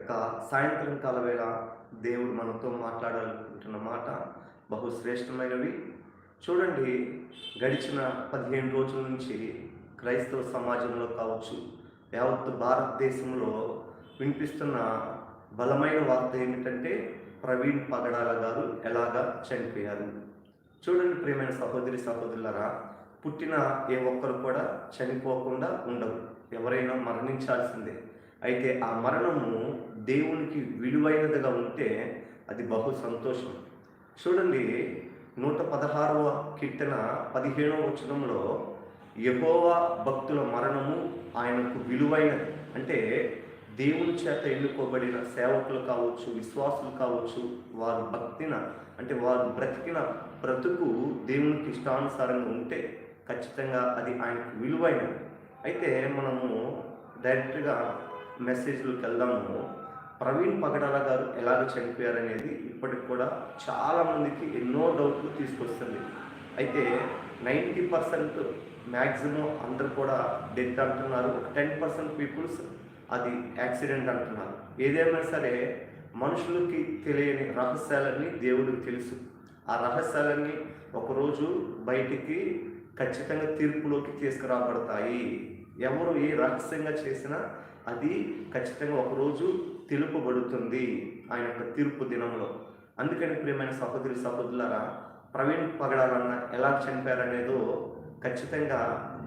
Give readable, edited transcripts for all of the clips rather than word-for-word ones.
యొక్క సాయంత్రం కాల వేళ దేవుడు మనతో మాట్లాడాలనుకుంటున్న మాట బహుశ్రేష్టమైనవి. చూడండి, గడిచిన 15 రోజుల నుంచి క్రైస్తవ సమాజంలో కావచ్చు, యావత్తు భారతదేశంలో వినిపిస్తున్న బలమైన వార్త ఏమిటంటే ప్రవీణ్ పగడాల గారు ఎలాగా చనిపోయారు. చూడండి ప్రియమైన సహోదరి సహోదరులారా, పుట్టిన ఏ ఒక్కరు కూడా చనిపోకుండా ఉండరు. ఎవరైనా మరణించాల్సిందే. అయితే ఆ మరణము దేవునికి విలువైనదిగా ఉంటే అది బహు సంతోషం. చూడండి, 116వ కీర్తన 15వ వచనంలో యెహోవా భక్తుల మరణము ఆయనకు విలువైనది. అంటే దేవుని చేత ఎన్నుకోబడిన సేవకులు కావచ్చు, విశ్వాసులు కావచ్చు, వారు అంటే వారు బ్రతికిన బ్రతుకు దేవునికి ఇష్టానుసారంగా ఉంటే ఖచ్చితంగా అది ఆయనకు విలువైనది. అయితే మనము డైరెక్ట్గా మెసేజ్లోకి వెళ్దాము. ప్రవీణ్ పగడాల గారు ఎలాగ చనిపోయారనేది ఇప్పటికి కూడా చాలామందికి ఎన్నో డౌట్లు తీసుకొస్తుంది. అయితే 90% మ్యాక్సిమం అందరూ కూడా డెత్ అంటున్నారు. ఒక 10% పీపుల్స్ అది యాక్సిడెంట్ అంటున్నారు. ఏదేమైనా సరే మనుషులకి తెలియని రహస్యాలన్నీ దేవుడికి తెలుసు. ఆ రహస్యాలన్నీ ఒకరోజు బయటికి ఖచ్చితంగా తీర్పులోకి తీసుకురాబడతాయి. ఎవరు ఏ రహస్యంగా చేసినా అది ఖచ్చితంగా ఒకరోజు తెలుపబడుతుంది ఆయన యొక్క తీర్పు దినంలో. అందుకని ప్రియమైన సహోదరి సహోదరులారా, ప్రవీణ్ పగడాలన్న ఎలా చనిపోయారనేదో ఖచ్చితంగా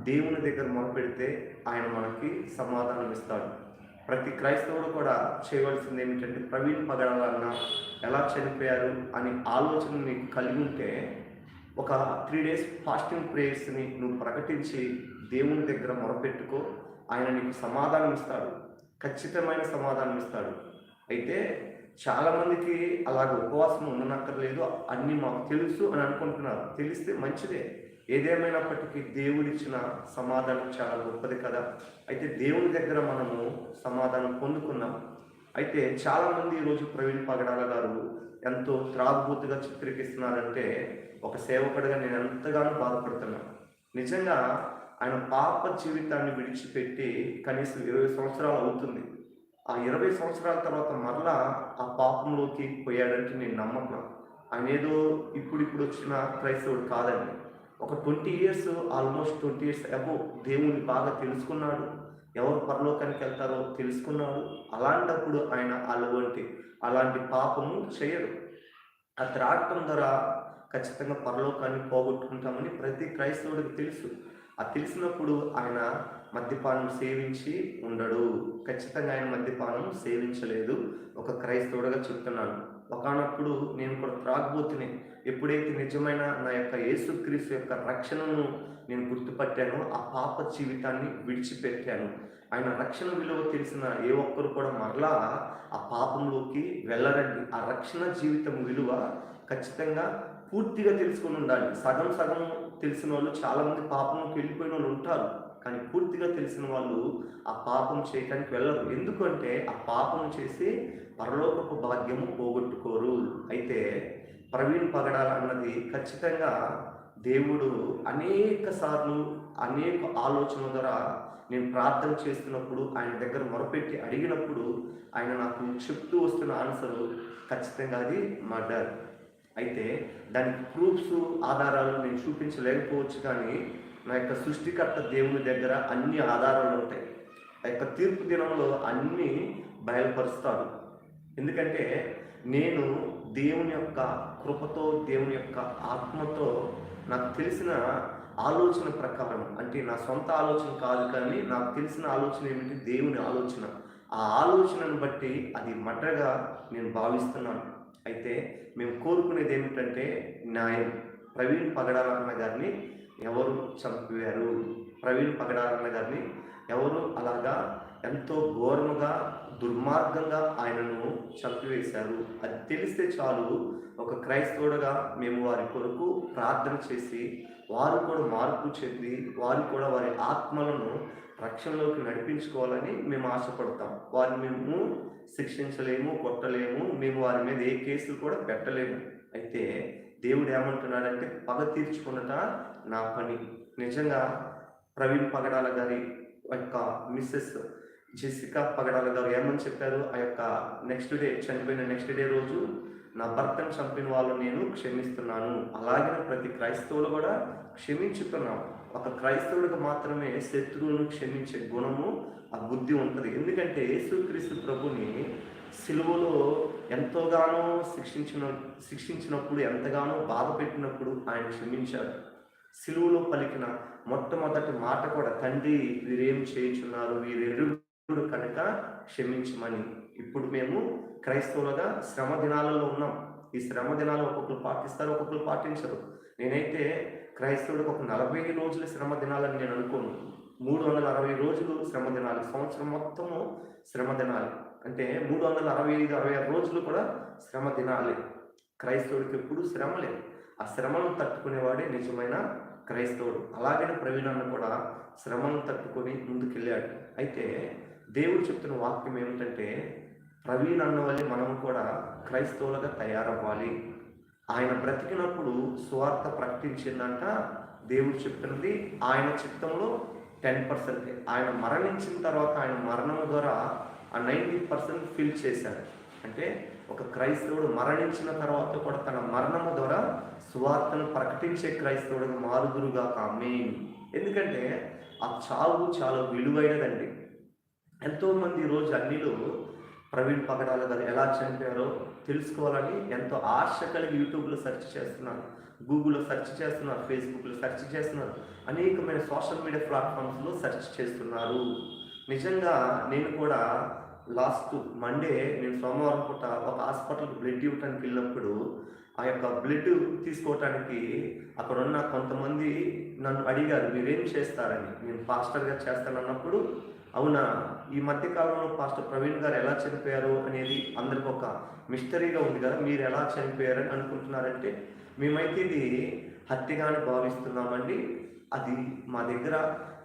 దేవుని దగ్గర మొదలుపెడితే ఆయన మనకి సమాధానం ఇస్తాడు. ప్రతి క్రైస్తవుడు కూడా చేయవలసింది ఏమిటంటే, ప్రవీణ్ పగడాలన్న ఎలా చనిపోయారు అని ఆలోచన నీకు కలిగి ఉంటే ఒక 3 days ఫాస్టింగ్ ప్రేయర్స్ని నువ్వు ప్రకటించి దేవుని దగ్గర మొరపెట్టుకో. ఆయన నీకు సమాధానం ఇస్తాడు, ఖచ్చితమైన సమాధానం ఇస్తాడు. అయితే చాలామందికి అలాగ ఉపవాసం ఉండనక్కర్లేదు, అన్నీ మాకు తెలుసు అని అనుకుంటున్నారు. తెలిస్తే మంచిదే. ఏదేమైనప్పటికీ దేవుడిచ్చిన సమాధానం చాలా గొప్పది కదా. అయితే దేవుని దగ్గర మనము సమాధానం పొందుకున్నాం. అయితే చాలామంది ఈరోజు ప్రవీణ్ పగడాల గారు ఎంతో త్రాగుబోతుగా చిత్రీకరిస్తున్నారంటే, ఒక సేవకుడిగా నేను ఎంతగానో బాధపడుతున్నాను. నిజంగా ఆయన పాప జీవితాన్ని విడిచిపెట్టి కనీసం 20 సంవత్సరాలు అవుతుంది. ఆ 20 సంవత్సరాల తర్వాత మరలా ఆ పాపంలోకి పోయాడంటే నేను నమ్మను. ఆయన ఏదో ఇప్పుడిప్పుడు వచ్చిన క్రైస్తవుడు కాదండి. ఒక 20 years, ఆల్మోస్ట్ 20 years అబోవ్ దేవుని బాగా తెలుసుకున్నాడు. ఎవరు పరలోకానికి వెళ్తారో తెలుసుకున్నాడు. అలాంటప్పుడు ఆయన అలాంటి పాపము చేయడు. ఆ త్రాగటం ద్వారా ఖచ్చితంగా పరలోకాన్ని పోగొట్టుకుంటామని ప్రతి క్రైస్తవుడికి తెలుసు. ఆ తెలిసినప్పుడు ఆయన మద్యపానం సేవించి ఉండడు. ఖచ్చితంగా ఆయన మద్యపానం సేవించలేదు. ఒక క్రైస్తవుడిగా చెప్తున్నాను. ఒకానప్పుడు నేను కూడా త్రాగబోతుని. ఎప్పుడైతే నిజమైన నా యొక్క యేసుక్రీస్తు యొక్క రక్షణను నేను గుర్తుపట్టానో ఆ పాప జీవితాన్ని విడిచిపెట్టాను. ఆయన రక్షణ విలువ తెలిసిన ఏ ఒక్కరు కూడా మరలా ఆ పాపంలోకి వెళ్ళరండి. ఆ రక్షణ జీవితం విలువ ఖచ్చితంగా పూర్తిగా తెలుసుకొని ఉండాలి. సగం సగం తెలిసిన వాళ్ళు చాలామంది పాపంలోకి వెళ్ళిపోయిన వాళ్ళు ఉంటారు. కానీ పూర్తిగా తెలిసిన వాళ్ళు ఆ పాపం చేయటానికి వెళ్ళరు. ఎందుకంటే ఆ పాపం చేసి పరలోకపు భాగ్యము పోగొట్టుకోరు. అయితే ప్రవీణ్ పగడాల అన్నది ఖచ్చితంగా దేవుడు అనేక సార్లు అనేక ఆలోచనల ద్వారా నేను ప్రార్థన చేస్తున్నప్పుడు, ఆయన దగ్గర మొరపెట్టి అడిగినప్పుడు ఆయన నాకు చెప్తూ వస్తున్న ఆన్సరు ఖచ్చితంగా అది మర్డర్. అయితే దానికి ప్రూఫ్స్, ఆధారాలు నేను చూపించలేకపోవచ్చు, కానీ నా యొక్క సృష్టికర్త దేవుని దగ్గర అన్ని ఆధారాలు ఉంటాయి. ఆ యొక్క తీర్పు దినంలో అన్నీ బయలుపరుస్తాడు. ఎందుకంటే నేను దేవుని యొక్క కృపతో, దేవుని యొక్క ఆత్మతో నాకు తెలిసిన ఆలోచన ప్రకారం, అంటే నా సొంత ఆలోచన కాదు, కానీ నాకు తెలిసిన ఆలోచన ఏమిటి, దేవుని ఆలోచన. ఆ ఆలోచనను బట్టి అది మటగా నేను భావిస్తున్నాను. అయితే మేము కోరుకునేది ఏమిటంటే న్యాయం. ప్రవీణ్ పగడాల అన్న గారిని ఎవరు చంపివేరు? ప్రవీణ్ పగడాల అన్న గారిని ఎవరు అలాగా ఎంతో ఘోరముగా, దుర్మార్గంగా ఆయనను చంపివేశారు? అది తెలిస్తే చాలు, ఒక క్రైస్తవుడుగా మేము వారి కొరకు ప్రార్థన చేసి వారు కూడా మార్పు చెంది వారు కూడా వారి ఆత్మలను రక్షణలోకి నడిపించుకోవాలని మేము ఆశపడతాం. వారిని మేము శిక్షించలేము, కొట్టలేము, మేము వారి మీద ఏ కేసులు కూడా పెట్టలేము. అయితే దేవుడు ఏమంటున్నాడంటే, పగ తీర్చుకున్నట నా పని. నిజంగా ప్రవీణ్ పగడాల గారి యొక్క మిస్సెస్ జెసికా పగడాల గారు ఏమని చెప్పారు? ఆ యొక్క నెక్స్ట్ డే, చనిపోయిన నెక్స్ట్ డే రోజు, నా భర్తను చంపిన వాళ్ళు నేను క్షమిస్తున్నాను. అలాగే ప్రతి క్రైస్తవులు కూడా క్షమించుతున్నాం. ఒక క్రైస్తవుడికి మాత్రమే శత్రువులను క్షమించే గుణము, ఆ బుద్ధి ఉంటుంది. ఎందుకంటే యేసుక్రీస్తు ప్రభుని సిలువలో ఎంతోగానో శిక్షించినప్పుడు, ఎంతగానో బాధ పెట్టినప్పుడు ఆయన క్షమించాడు. సిలువలో పలికిన మొట్టమొదటి మాట కూడా, తండ్రి వీరేం చేయుచున్నారు, వీరెరుగుడు కనుక క్షమించమని. ఇప్పుడు మేము క్రైస్తవులుగా శ్రమ దినాలలో ఉన్నాం. ఈ శ్రమ దినాలు ఒక్కొక్కరు పాటిస్తారు, ఒక్కొక్కరు పాటించరు. నేనైతే క్రైస్తవుడికి ఒక 40 రోజుల శ్రమ దినాలని నేను అనుకోను. 360 రోజులు శ్రమ దినాలు, సంవత్సరం మొత్తము శ్రమ దినాలు. అంటే 365, 66 రోజులు కూడా శ్రమ దినాలే. క్రైస్తవుడికి ఎప్పుడు శ్రమ లేదు. ఆ శ్రమను తట్టుకునేవాడే నిజమైన క్రైస్తవుడు. అలాగనే ప్రవీణ్ అన్న కూడా శ్రమను తట్టుకొని ముందుకెళ్ళాడు. అయితే దేవుడు చెప్తున్న వాక్యం ఏమిటంటే, ప్రవీణ్ అన్న వల్లే మనం కూడా క్రైస్తవులుగా తయారవ్వాలి. ఆయన బ్రతికినప్పుడు సువార్త ప్రకటించిందంట. దేవుడు చెప్తున్నది ఆయన చిత్తంలో 10%. ఆయన మరణించిన తర్వాత ఆయన మరణం ద్వారా ఆ 90% ఫిల్ చేశాడు. అంటే ఒక క్రైస్తవుడు మరణించిన తర్వాత కూడా తన మరణము ద్వారా సువార్తను ప్రకటించే క్రైస్తవుడిగా మారుదురుగాక. ఆమేన్. ఎందుకంటే ఆ చావు చాలా విలువైనదండి. ఎంతోమంది ఈరోజు అన్నిలో ప్రవీణ్ పగడాల గారు ఎలా చనిపోయారో తెలుసుకోవాలని ఎంతో ఆశ కలిగి యూట్యూబ్లో సెర్చ్ చేస్తున్నారు, గూగుల్లో సెర్చ్ చేస్తున్నారు, ఫేస్బుక్లో సెర్చ్ చేస్తున్నారు, అనేకమైన సోషల్ మీడియా ప్లాట్ఫామ్స్లో సెర్చ్ చేస్తున్నారు. నిజంగా నేను కూడా లాస్ట్ మండే, నేను సోమవారం పూట ఒక హాస్పిటల్కి బ్లడ్ ఇవ్వడానికి వెళ్ళినప్పుడు, ఆ యొక్క బ్లడ్ తీసుకోవటానికి అక్కడున్న కొంతమంది నన్ను అడిగారు, మీరేం చేస్తారని. నేను పాస్టర్గా చేస్తానన్నప్పుడు, అవునా, ఈ మధ్యకాలంలో పాస్టర్ ప్రవీణ్ గారు ఎలా చనిపోయారు అనేది అందరికి ఒక మిస్టరీగా ఉంది కదా, మీరు ఎలా చనిపోయారని అనుకుంటున్నారంటే, మేమైతే ఇది హత్యగానే భావిస్తున్నామండి. అది మా దగ్గర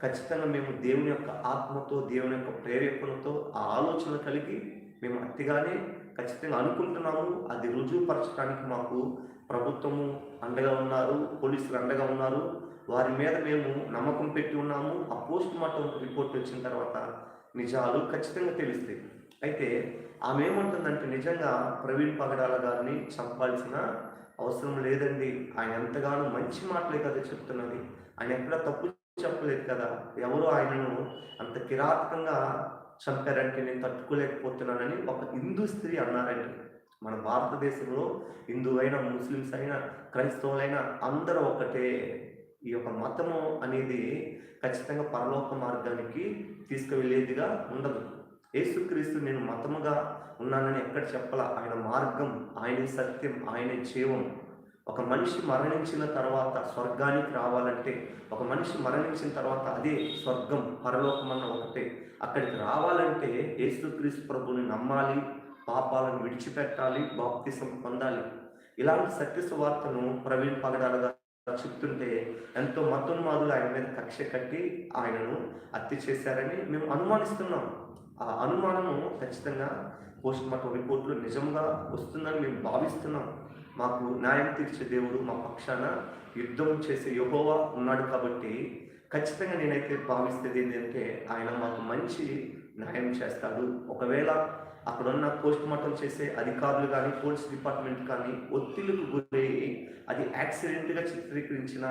ఖచ్చితంగా మేము దేవుని యొక్క ఆత్మతో, దేవుని యొక్క ప్రేరేపణతో ఆ ఆలోచన కలిగి మేము హత్యగానే ఖచ్చితంగా అనుకుంటున్నాము. అది రుజువుపరచడానికి మాకు ప్రభుత్వము అండగా ఉన్నారు, పోలీసులు అండగా ఉన్నారు. వారి మీద మేము నమ్మకం పెట్టి ఉన్నాము. ఆ పోస్ట్ మార్టం రిపోర్ట్ వచ్చిన తర్వాత నిజాలు ఖచ్చితంగా తెలుస్తాయి. అయితే ఆమె ఏమంటుందంటే, నిజంగా ప్రవీణ్ పగడాల గారిని చంపాల్సిన అవసరం లేదండి. ఆయన ఎంతగానో మంచి మాటలే కదా చెప్తున్నది. ఆయన ఎక్కడ తప్పు చెప్పలేదు కదా. ఎవరో ఆయనను అంత కిరాతకంగా చంపారంటే నేను తట్టుకోలేకపోతున్నానని ఒక హిందూ స్త్రీ అన్నారండి. మన భారతదేశంలో హిందువైనా, ముస్లిమ్స్ అయినా, క్రైస్తవులైనా అందరూ ఒకటే. ఈ యొక్క మతము అనేది ఖచ్చితంగా పరలోక మార్గానికి తీసుకువెళ్ళేదిగా ఉండదు. యేసుక్రీస్తు నేను మతముగా ఉన్నానని ఎక్కడ చెప్పలా. ఆయన మార్గం, ఆయన సత్యం, ఆయన జీవం. ఒక మనిషి మరణించిన తర్వాత స్వర్గానికి రావాలంటే, ఒక మనిషి మరణించిన తర్వాత అదే స్వర్గం, పరలోకం అన్న ఒకటే. అక్కడికి రావాలంటే యేసుక్రీస్తు ప్రభుని నమ్మాలి, పాపాలను విడిచిపెట్టాలి, బాప్తిసం పొందాలి. ఇలాంటి సత్య సువార్తను ప్రవీణ్ పగడాల గారు చెప్తుంటే ఎంతో మతోన్మాదులు ఆయన మీద కక్ష కట్టి ఆయనను హత్య చేశారని మేము అనుమానిస్తున్నాం. ఆ అనుమానము ఖచ్చితంగా పోస్ట్ మార్టం రిపోర్ట్లో నిజంగా వస్తుందని మేము భావిస్తున్నాం. మాకు న్యాయం తీర్చే దేవుడు మా పక్షాన యుద్ధం చేసే యెహోవా ఉన్నాడు కాబట్టి ఖచ్చితంగా నేనైతే భావిస్తేది ఏంటంటే, ఆయన మాకు మంచి న్యాయం చేస్తాడు. ఒకవేళ అక్కడున్న పోస్ట్ మార్టం చేసే అధికారులు కానీ, పోలీస్ డిపార్ట్మెంట్ కానీ ఒత్తిళ్లకు గురయ్యి అది యాక్సిడెంట్గా చిత్రీకరించిన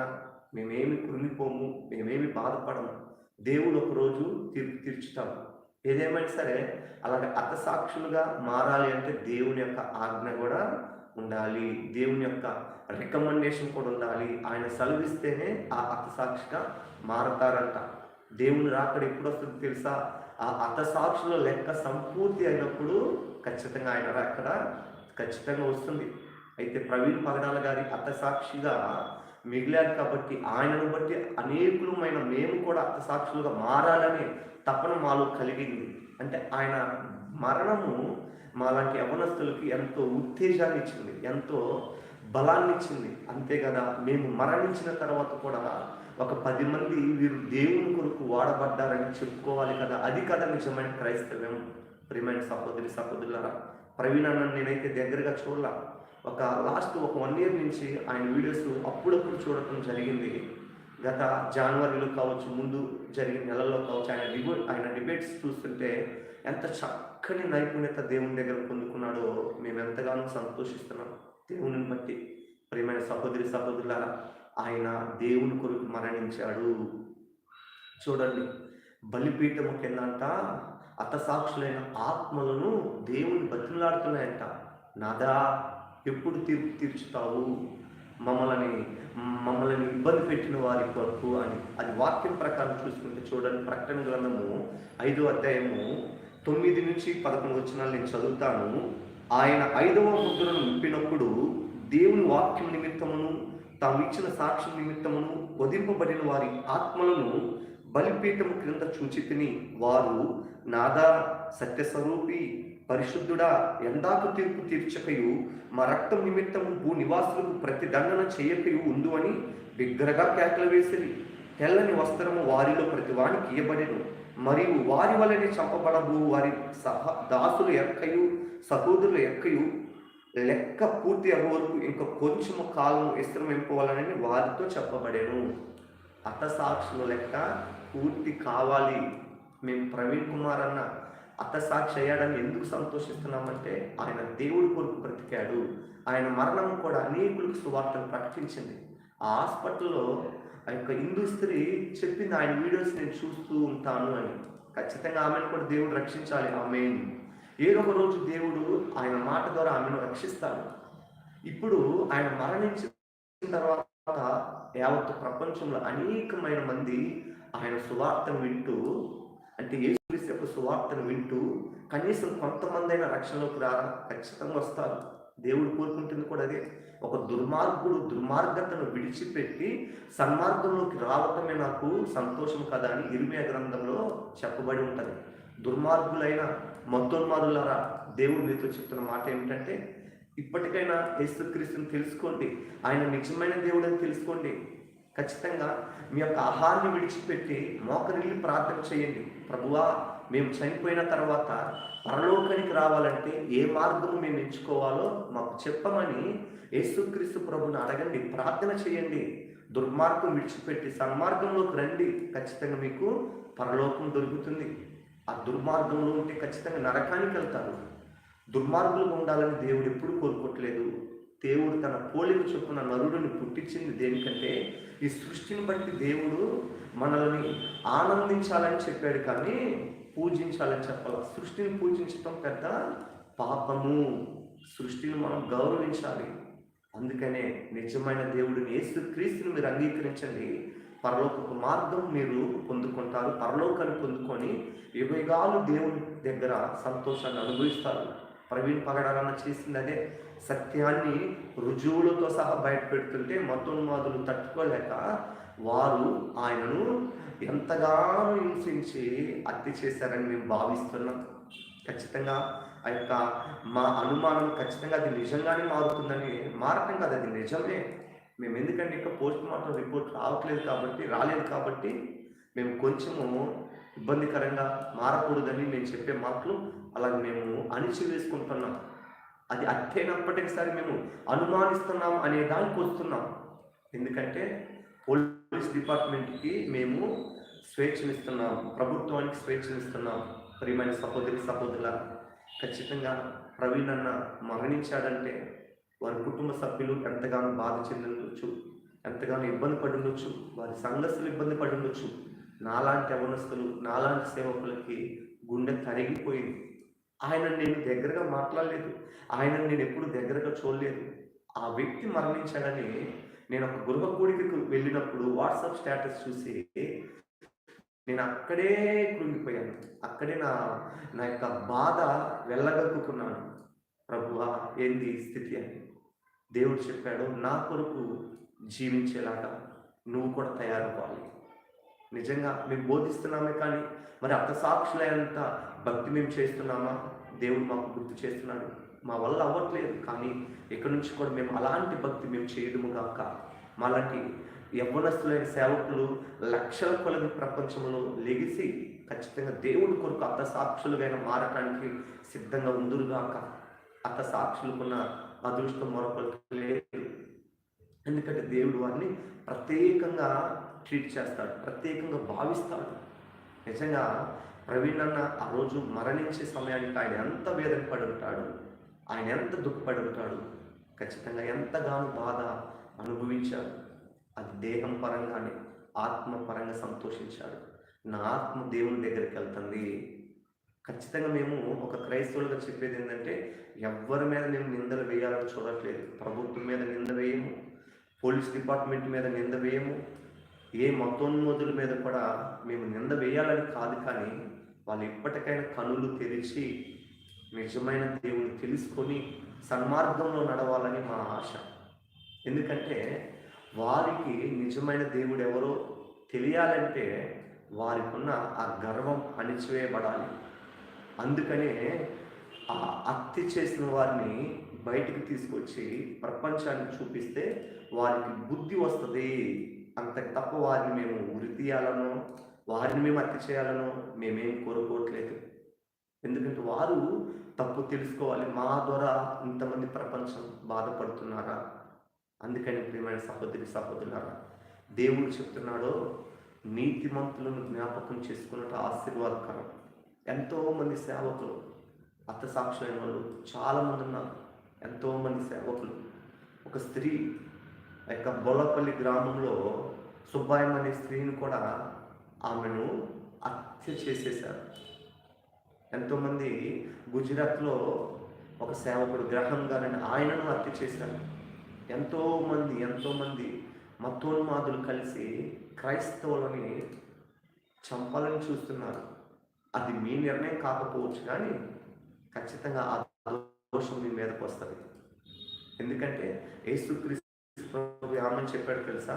మేమేమి కృంగిపోము, మేమేమి బాధపడము. దేవుడు ఒకరోజు తీర్పు తీర్చుతాము. ఏదేమైనా సరే అలాగే హతసాక్షులుగా మారాలి అంటే దేవుని యొక్క ఆజ్ఞ కూడా ఉండాలి, దేవుని యొక్క రికమెండేషన్ కూడా ఉండాలి. ఆయన సెలవిస్తేనే ఆ హతసాక్షిగా మారతారంట. దేవుని రాకడ ఎప్పుడు వస్తుంది తెలుసా? ఆ హతసాక్షుల లెక్క సంపూర్తి అయినప్పుడు ఖచ్చితంగా ఆయన రాకడ ఖచ్చితంగా వస్తుంది. అయితే ప్రవీణ్ పగడాల గారి హతసాక్షిగా మిగిలాడు కాబట్టి ఆయనను బట్టి అనేకులమైన మేము కూడా హతసాక్షులుగా మారాలని తపన మాలో కలిగింది. అంటే ఆయన మరణము మాలాంటి యవనస్తులకి ఎంతో ఉత్తేజాన్ని ఇచ్చింది, ఎంతో బలాన్ని ఇచ్చింది. అంతే కదా, మేము మరణించిన తర్వాత కూడా ఒక 10 మంది వీరు దేవుని కొరకు వాడబడ్డారని చెప్పుకోవాలి కదా. అది కదా నిజమైన క్రైస్తవ్యం. ప్రియమైన సహోదరి సహోదరులారా, ప్రవీణ్ అన్న నేనైతే దగ్గరగా చూడాల. లాస్ట్ ఒక 1 year నుంచి ఆయన వీడియోస్ అప్పుడప్పుడు చూడటం జరిగింది. గత జనవరిలో కావచ్చు, ముందు జరిగిన నెలల్లో కావచ్చు, ఆయన డిబేట్స్ చూస్తుంటే ఎంత చక్కని నైపుణ్యత దేవుని దగ్గర పొందుకున్నాడో మేము ఎంతగానో సంతోషిస్తున్నాం దేవుని బట్టి. ప్రియమైన సహోదరి సహోదరులారా, ఆయన దేవుని కొరకు మరణించాడు. చూడండి, బలిపీఠము కిందంట హతసాక్షులైన ఆత్మలను దేవుని బతిమలాడుతున్నాయంట. నాదా, ఎప్పుడు తీర్పు తీర్చుతావు మమ్మల్ని మమ్మల్ని ఇబ్బంది పెట్టిన వారి కొరకు అని. అది వాక్యం ప్రకారం చూసుకుంటే చూడండి, ప్రకటన గ్రంథము 5వ అధ్యాయము 9-11 వచనాలు నేను చదువుతాను. ఆయన 5వ ముద్రను విప్పినప్పుడు దేవుని వాక్యం నిమిత్తమును తాము ఇచ్చిన సాక్ష్యం నిమిత్తమును వధింపబడిన వారి ఆత్మలను బలిపీఠము క్రింద చూచితిని. వారు నాదా, సత్యస్వరూపి, పరిశుద్ధుడా, ఎందాకు తీర్పు తీర్చకయు మా రక్తం నిమిత్తము భూ నివాసులకు ప్రతి దండన చేయకయు ఉండు అని బిగ్గరగా కేకలు వేసిరి. తెల్లని వస్త్రము వారిలో ప్రతి వానికి ఇయ్యబడెను. మరియు వారి వలనే చంపబడబో వారి దాసులు ఎక్కయు సహోదరులు ఎక్కయు లెక్క పూర్తి అయ్యే వరకు ఇంకా కొంచెము కాలం విశ్రమింపవాలని వారితో చెప్పబడేను. హతసాక్షుల లెక్క పూర్తి కావాలి. మేము ప్రవీణ్ కుమార్ అన్న హతసాక్షి అయ్యాడని ఎందుకు సంతోషిస్తున్నామంటే ఆయన దేవుడి కొరకు బ్రతికాడు. ఆయన మరణం కూడా అనేకులకు సువార్తను ప్రకటించింది. ఆ హాస్పిటల్లో ఆ యొక్క హిందూ స్త్రీ చెప్పింది, ఆయన వీడియోస్ నేను చూస్తూ ఉంటాను అని. ఖచ్చితంగా ఆమెను కూడా దేవుడు రక్షించాలి. ఆమెను ఏదో ఒక రోజు దేవుడు ఆయన మాట ద్వారా ఆమెను రక్షిస్తాడు. ఇప్పుడు ఆయన మరణించిన తర్వాత యావత్తు ప్రపంచంలో అనేకమైన మంది ఆయన సువార్తను వింటూ, అంటే యేసుక్రీస్తు యొక్క సువార్తను వింటూ కనీసం కొంతమంది అయినా రక్షణలోకి ఖచ్చితంగా వస్తారు. దేవుడు కోరుకుంటుంది కూడా అదే. ఒక దుర్మార్గుడు దుర్మార్గతను విడిచిపెట్టి సన్మార్గంలోకి రావటమే నాకు సంతోషం కదా అని ఇర్మియా గ్రంథంలో చెప్పబడి ఉంటుంది. దుర్మార్గులైన మతోన్మాదులారా, దేవుడు మీతో చెప్తున్న మాట ఏమిటంటే, ఇప్పటికైనా యేసుక్రీస్తుని తెలుసుకోండి, ఆయన నిజమైన దేవుడని తెలుసుకోండి. ఖచ్చితంగా మీ యొక్క ఆహారాన్ని విడిచిపెట్టి మోకరిల్లి ప్రార్థన చేయండి. ప్రభువా, మేము చనిపోయిన తర్వాత పరలోకానికి రావాలంటే ఏ మార్గము మేము ఎంచుకోవాలో మాకు చెప్పమని యేసుక్రీస్తు ప్రభుని అడగండి, ప్రార్థన చేయండి. దుర్మార్గం విడిచిపెట్టి సన్మార్గంలోకి రండి, ఖచ్చితంగా మీకు పరలోకం దొరుకుతుంది. ఆ దుర్మార్గంలో ఉంటే ఖచ్చితంగా నరకానికి వెళ్తారు. దుర్మార్గులుగా ఉండాలని దేవుడు ఎప్పుడు కోరుకోవట్లేదు. దేవుడు తన పోలిక చొప్పున నరుడిని పుట్టించింది దేనికంటే, ఈ సృష్టిని బట్టి దేవుడు మనల్ని ఆనందించాలని చెప్పాడు, కానీ పూజించాలని చెప్పాలి. సృష్టిని పూజించటం పెద్ద పాపము. సృష్టిని మనం గౌరవించాలి. అందుకనే నిజమైన దేవుడిని యేసుక్రీస్తుని మీరు అంగీకరించండి, పరలోకపు మార్గం మీరు పొందుకుంటారు. పరలోకాన్ని పొందుకొని యుగయుగాలు దేవుని దగ్గర సంతోషాన్ని అనుభవిస్తారు. ప్రవీణ్ పగడాలన్న చేసింది అదే. సత్యాన్ని రుజువులతో సహా బయట పెడుతుంటే మతోన్మాదులు తట్టుకోలేక వారు ఆయనను ఎంతగానో హింసించి హత్య చేశారని మేము భావిస్తున్నాం. ఖచ్చితంగా ఆ యొక్క మా అనుమానం ఖచ్చితంగా అది నిజంగానే మారుతుందని, మారటం కాదు, అది నిజమే. మేము ఎందుకంటే ఇంకా పోస్ట్ మార్టం రిపోర్ట్ రాలేదు కాబట్టి మేము కొంచెము ఇబ్బందికరంగా మారకూడదని మేము చెప్పే మాటలు అలాగే మేము అణిచివేసుకుంటున్నాం. అది అట్టైనప్పటికీ సరే మేము అనుమానిస్తున్నాం అనే దానికి వస్తున్నాం. ఎందుకంటే పోలీస్ డిపార్ట్మెంట్కి మేము స్వేచ్ఛనిస్తున్నాం, ప్రభుత్వానికి స్వేచ్ఛనిస్తున్నాం. ప్రియమైన సహోదరి సహోదరుల, ఖచ్చితంగా ప్రవీణ్ అన్న మరణించాడంటే వారి కుటుంబ సభ్యులు ఎంతగానో బాధ చెందిండొచ్చు, ఎంతగానో ఇబ్బంది పడి ఉండొచ్చు, వారి సంఘస్థులు ఇబ్బంది పడి ఉండొచ్చు. నాలాంటి అవనస్తులు, నాలాంటి సేవకులకి గుండె తరిగిపోయింది. ఆయన నేను దగ్గరగా మాట్లాడలేదు, ఆయన నేను ఎప్పుడు దగ్గరగా చూడలేదు. ఆ వ్యక్తి మరణించాడని నేను ఒక గృహ కూడికకు వెళ్ళినప్పుడు వాట్సాప్ స్టేటస్ చూసి నేను అక్కడే కృంగిపోయాను. అక్కడే నా యొక్క బాధ వెళ్ళగక్కుకున్నాను. ప్రభువా, ఏంది స్థితి అని. దేవుడు చెప్పాడు, నా కొరకు జీవించేలాగా నువ్వు కూడా తయారవ్వాలి. నిజంగా మేము బోధిస్తున్నామే, కానీ మరి హతసాక్షులైనంత భక్తి మేము చేస్తున్నామా? దేవుడు మాకు గుర్తు చేస్తున్నాడు. మా వల్ల అవ్వట్లేదు, కానీ ఇక్కడి నుంచి కూడా మేము అలాంటి భక్తి మేము చేయడము కాక, మాలాంటి యవ్వనస్తులైన సేవకులు లక్షల కొలది ప్రపంచంలో లెగిసి ఖచ్చితంగా దేవుడి కొరకు హతసాక్షులుగా మారటానికి సిద్ధంగా ఉందురుగాక. హతసాక్షులకున్న అదృష్టం మరొకరికి లేదు. ఎందుకంటే దేవుడు వారిని ప్రత్యేకంగా ట్రీట్ చేస్తాడు, ప్రత్యేకంగా భావిస్తాడు. నిజంగా ప్రవీణ్ అన్న ఆ రోజు మరణించే సమయానికి ఆయన ఎంత వేదన పడి ఉంటాడు, ఆయన ఎంత దుఃఖపడి ఉంటాడు, ఖచ్చితంగా ఎంతగానో బాధ అనుభవించాడు. అది దేహం పరంగానే, ఆత్మ పరంగా సంతోషించాడు. నా ఆత్మ దేవుని దగ్గరికి వెళ్తుంది. ఖచ్చితంగా మేము ఒక క్రైస్తవులుగా చెప్పేది ఏంటంటే, ఎవరి మీద మేము నిందలు వేయాలని చూడట్లేదు. ప్రభుత్వం మీద నింద వేయము, పోలీస్ డిపార్ట్మెంట్ మీద నింద వేయము, ఏ మతోన్మోదుల మీద కూడా మేము నింద వేయాలని కాదు. కానీ వాళ్ళు ఇప్పటికైనా కనులు తెరిచి నిజమైన దేవుని తెలుసుకొని సన్మార్గంలో నడవాలని మా ఆశ. ఎందుకంటే వారికి నిజమైన దేవుడు ఎవరో తెలియాలంటే వారికి ఉన్న ఆ గర్వం అణిచివేయబడాలి. అందుకనే ఆ హత్య చేసిన వారిని బయటికి తీసుకొచ్చి ప్రపంచానికి చూపిస్తే వారికి బుద్ధి వస్తుంది. అంతకు తప్ప వారిని మేము ఉరి తీయాలనో, వారిని మేము హత్య చేయాలనో మేమేం కోరుకోవట్లేదు. ఎందుకంటే వారు తప్పు తెలుసుకోవాలి, మా ద్వారా ఇంతమంది ప్రపంచం బాధపడుతున్నారా. అందుకని ప్రియమైన సహోదరి సహోదరులారా, దేవుడు చెప్తున్నాడో నీతిమంతులను జ్ఞాపకం చేసుకున్నట్టు ఆశీర్వాదకరం. ఎంతోమంది సేవకులు, హతసాక్షులైన వాళ్ళు చాలామంది ఉన్నారు. ఎంతోమంది సేవకులు. ఒక స్త్రీ యొక్క బొల్లపల్లి గ్రామంలో సుబ్బాయమ్మ అనే స్త్రీని కూడా ఆమెను హత్య చేసేశారు. ఎంతోమంది గుజరాత్లో ఒక సేవకుడు గ్రహం గారని ఆయనను హత్య చేశారు. ఎంతోమంది మతోన్మాదులు కలిసి క్రైస్తవులని చంపాలని చూస్తున్నారు. అది మీ నిర్ణయం కాకపోవచ్చు, కానీ ఖచ్చితంగా ఆ దోషం మీ మీదకి వస్తుంది. ఎందుకంటే యేసుక్రీస్తు ఆమె చెప్పాడు తెలుసా,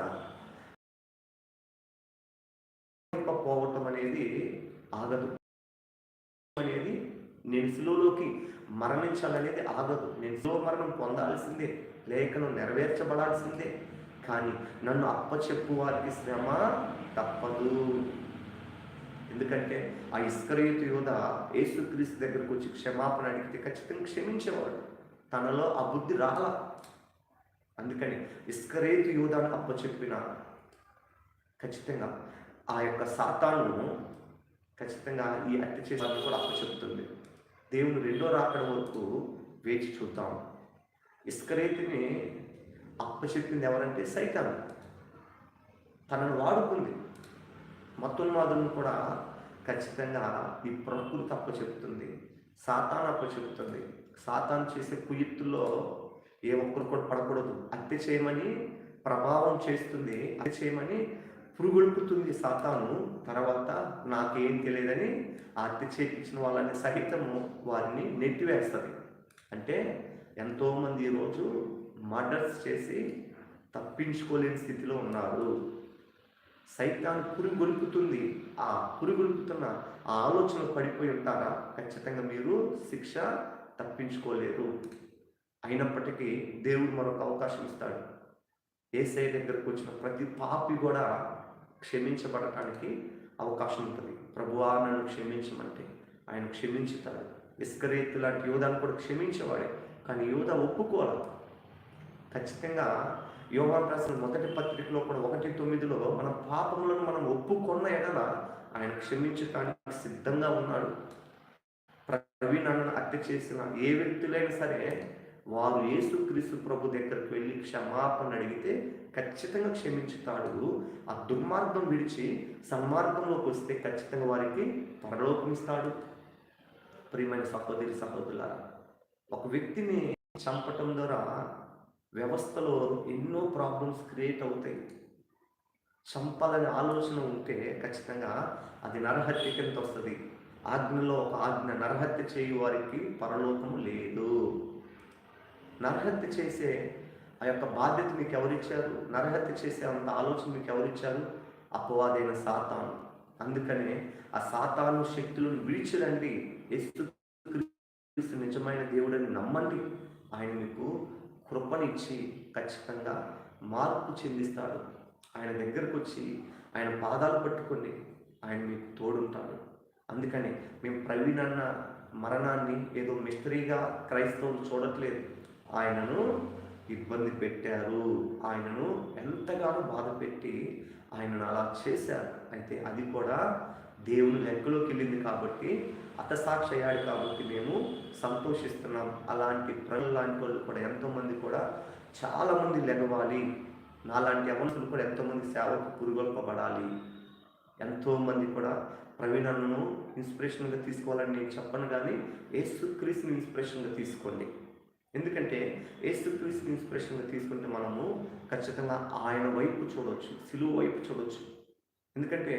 పోవటం అనేది ఆగదు, అనేది నేను సిలువలోకి మరణించాలనేది ఆగదు. నేను సిలువ మరణం పొందాల్సిందే, లేఖనం నెరవేర్చబడాల్సిందే. కానీ నన్ను అప్పచెప్పు వారికి శ్రమ తప్పదు. ఎందుకంటే ఆ ఇస్కరియోతు యూదా యేసుక్రీస్తు దగ్గరకు వచ్చి క్షమాపణ అడిగితే ఖచ్చితంగా క్షమించేవాడు. తనలో ఆ బుద్ధి రాల. అందుకని ఇస్కరియోతు యూదాను అప్పచెప్పిన ఖచ్చితంగా ఆ యొక్క సాతాను ఖచ్చితంగా ఈ హత్య చేసేవాళ్ళని కూడా అప్పచెప్తుంది. దేవుడు రెండో రాకడ వరకు వేచి చూద్దాం. ఇస్కరియోతుని అప్పచెప్పింది ఎవరంటే సైతాను. తనను వాడుకుంది. మతోన్మాదులను కూడా ఖచ్చితంగా ఈ ప్రకృతి అప్పచెప్తుంది, సాతాను అప్పచెప్తుంది. సాతాను చేసే కుయుత్తుల్లో ఏ ఒక్కరు కూడా పడకూడదు. హత్య చేయమని ప్రభావం చేస్తుంది, హత్య చేయమని పురుగొల్పుతుంది సాతాను. తర్వాత నాకేం తెలియదని ఆ హత్య చేయించిన వాళ్ళని సహితము వారిని నెట్టివేస్తుంది. అంటే ఎంతోమంది ఈరోజు మర్డర్స్ చేసి తప్పించుకోలేని స్థితిలో ఉన్నారు. సైతాన్ పురుగొల్పుతుంది. ఆ పురుగొల్పుతున్న ఆ ఆలోచన పడిపోయి ఉంటారా, ఖచ్చితంగా మీరు శిక్ష తప్పించుకోలేరు. అయినప్పటికీ దేవుడు మరొక అవకాశం ఇస్తాడు. యేసయ్య దగ్గరకు వచ్చిన ప్రతి పాపి కూడా క్షమించబడటానికి అవకాశం ఉంటుంది. ప్రభువా నన్ను క్షమించమంటే ఆయన క్షమించుతాడు. ఇస్కరియోతు లాంటి యూదాను కూడా క్షమించేవాడే, కానీ యూదా ఒప్పుకోవాలి. ఖచ్చితంగా యోహాను రాసిన మొదటి పత్రికలో కూడా 1:9 మన పాపములను మనం ఒప్పుకున్న ఎడల ఆయన క్షమించడానికి సిద్ధంగా ఉన్నాడు. ప్రవీణ్ అన్నను హత్య చేసిన ఏ వ్యక్తులైనా సరే వారు యేసుక్రీస్తు ప్రభు దగ్గరికి వెళ్ళి క్షమాపణ అడిగితే ఖచ్చితంగా క్షమించుతాడు. ఆ దుర్మార్గం విడిచి సన్మార్గంలోకి వస్తే ఖచ్చితంగా వారికి పరలోకం ఇస్తాడు. ప్రియమైన సహోదరి సహోదరులారా, ఒక వ్యక్తిని చంపటం ద్వారా వ్యవస్థలో ఎన్నో ప్రాబ్లమ్స్ క్రియేట్ అవుతాయి. చంపాలనే ఆలోచన ఉంటే ఖచ్చితంగా అది నరహత్య కింద వస్తుంది. ఆజ్ఞలో ఒక ఆజ్ఞ, నరహత్య చేయు వారికి పరలోకము లేదు. నరహత్య చేసే ఆ యొక్క బాధ్యత మీకు ఎవరిచ్చారు? నరహత్య చేసే అంత ఆలోచన మీకు ఎవరిచ్చారు? అపవాదైన సాతాను. అందుకనే ఆ సాతాను శక్తులను విడిచిరండి, యేసుక్రీస్తు నిజమైన దేవుడని నమ్మండి. ఆయన మీకు కృపనిచ్చి ఖచ్చితంగా మార్పు చెందిస్తాడు. ఆయన దగ్గరకు వచ్చి ఆయన పాదాలు పట్టుకొని ఆయన మీకు తోడుంటాడు. అందుకని మేము ప్రవీణ్ అన్న మరణాన్ని ఏదో మిస్టరీగా క్రైస్తవులు చూడట్లేదు. ఆయనను ఇబ్బంది పెట్టారు. ఆయనను ఎంతగానో బాధపెట్టి ఆయనను అలా చేశారు. అయితే అది కూడా దేవుని లెక్కలోకి వెళ్ళింది కాబట్టి, హతసాక్షి అయ్యాడు కాబట్టి మేము సంతోషిస్తున్నాం. అలాంటి ప్రజలు లాంటి వాళ్ళు కూడా ఎంతోమంది కూడా చాలామంది లెగవాలి. నాలాంటి యవనస్తులు కూడా ఎంతోమంది సేవకు పురుగొల్పబడాలి. ఎంతోమంది కూడా ప్రవీణ్ అన్నను ఇన్స్పిరేషన్గా తీసుకోవాలని నేను చెప్పను, కానీ యేసుక్రీస్తుని ఇన్స్పిరేషన్గా తీసుకోండి. ఎందుకంటే యేసుక్రీస్తుని ఇన్స్పిరేషన్గా తీసుకుంటే మనము ఖచ్చితంగా ఆయన వైపు చూడవచ్చు, సిలువ వైపు చూడవచ్చు. ఎందుకంటే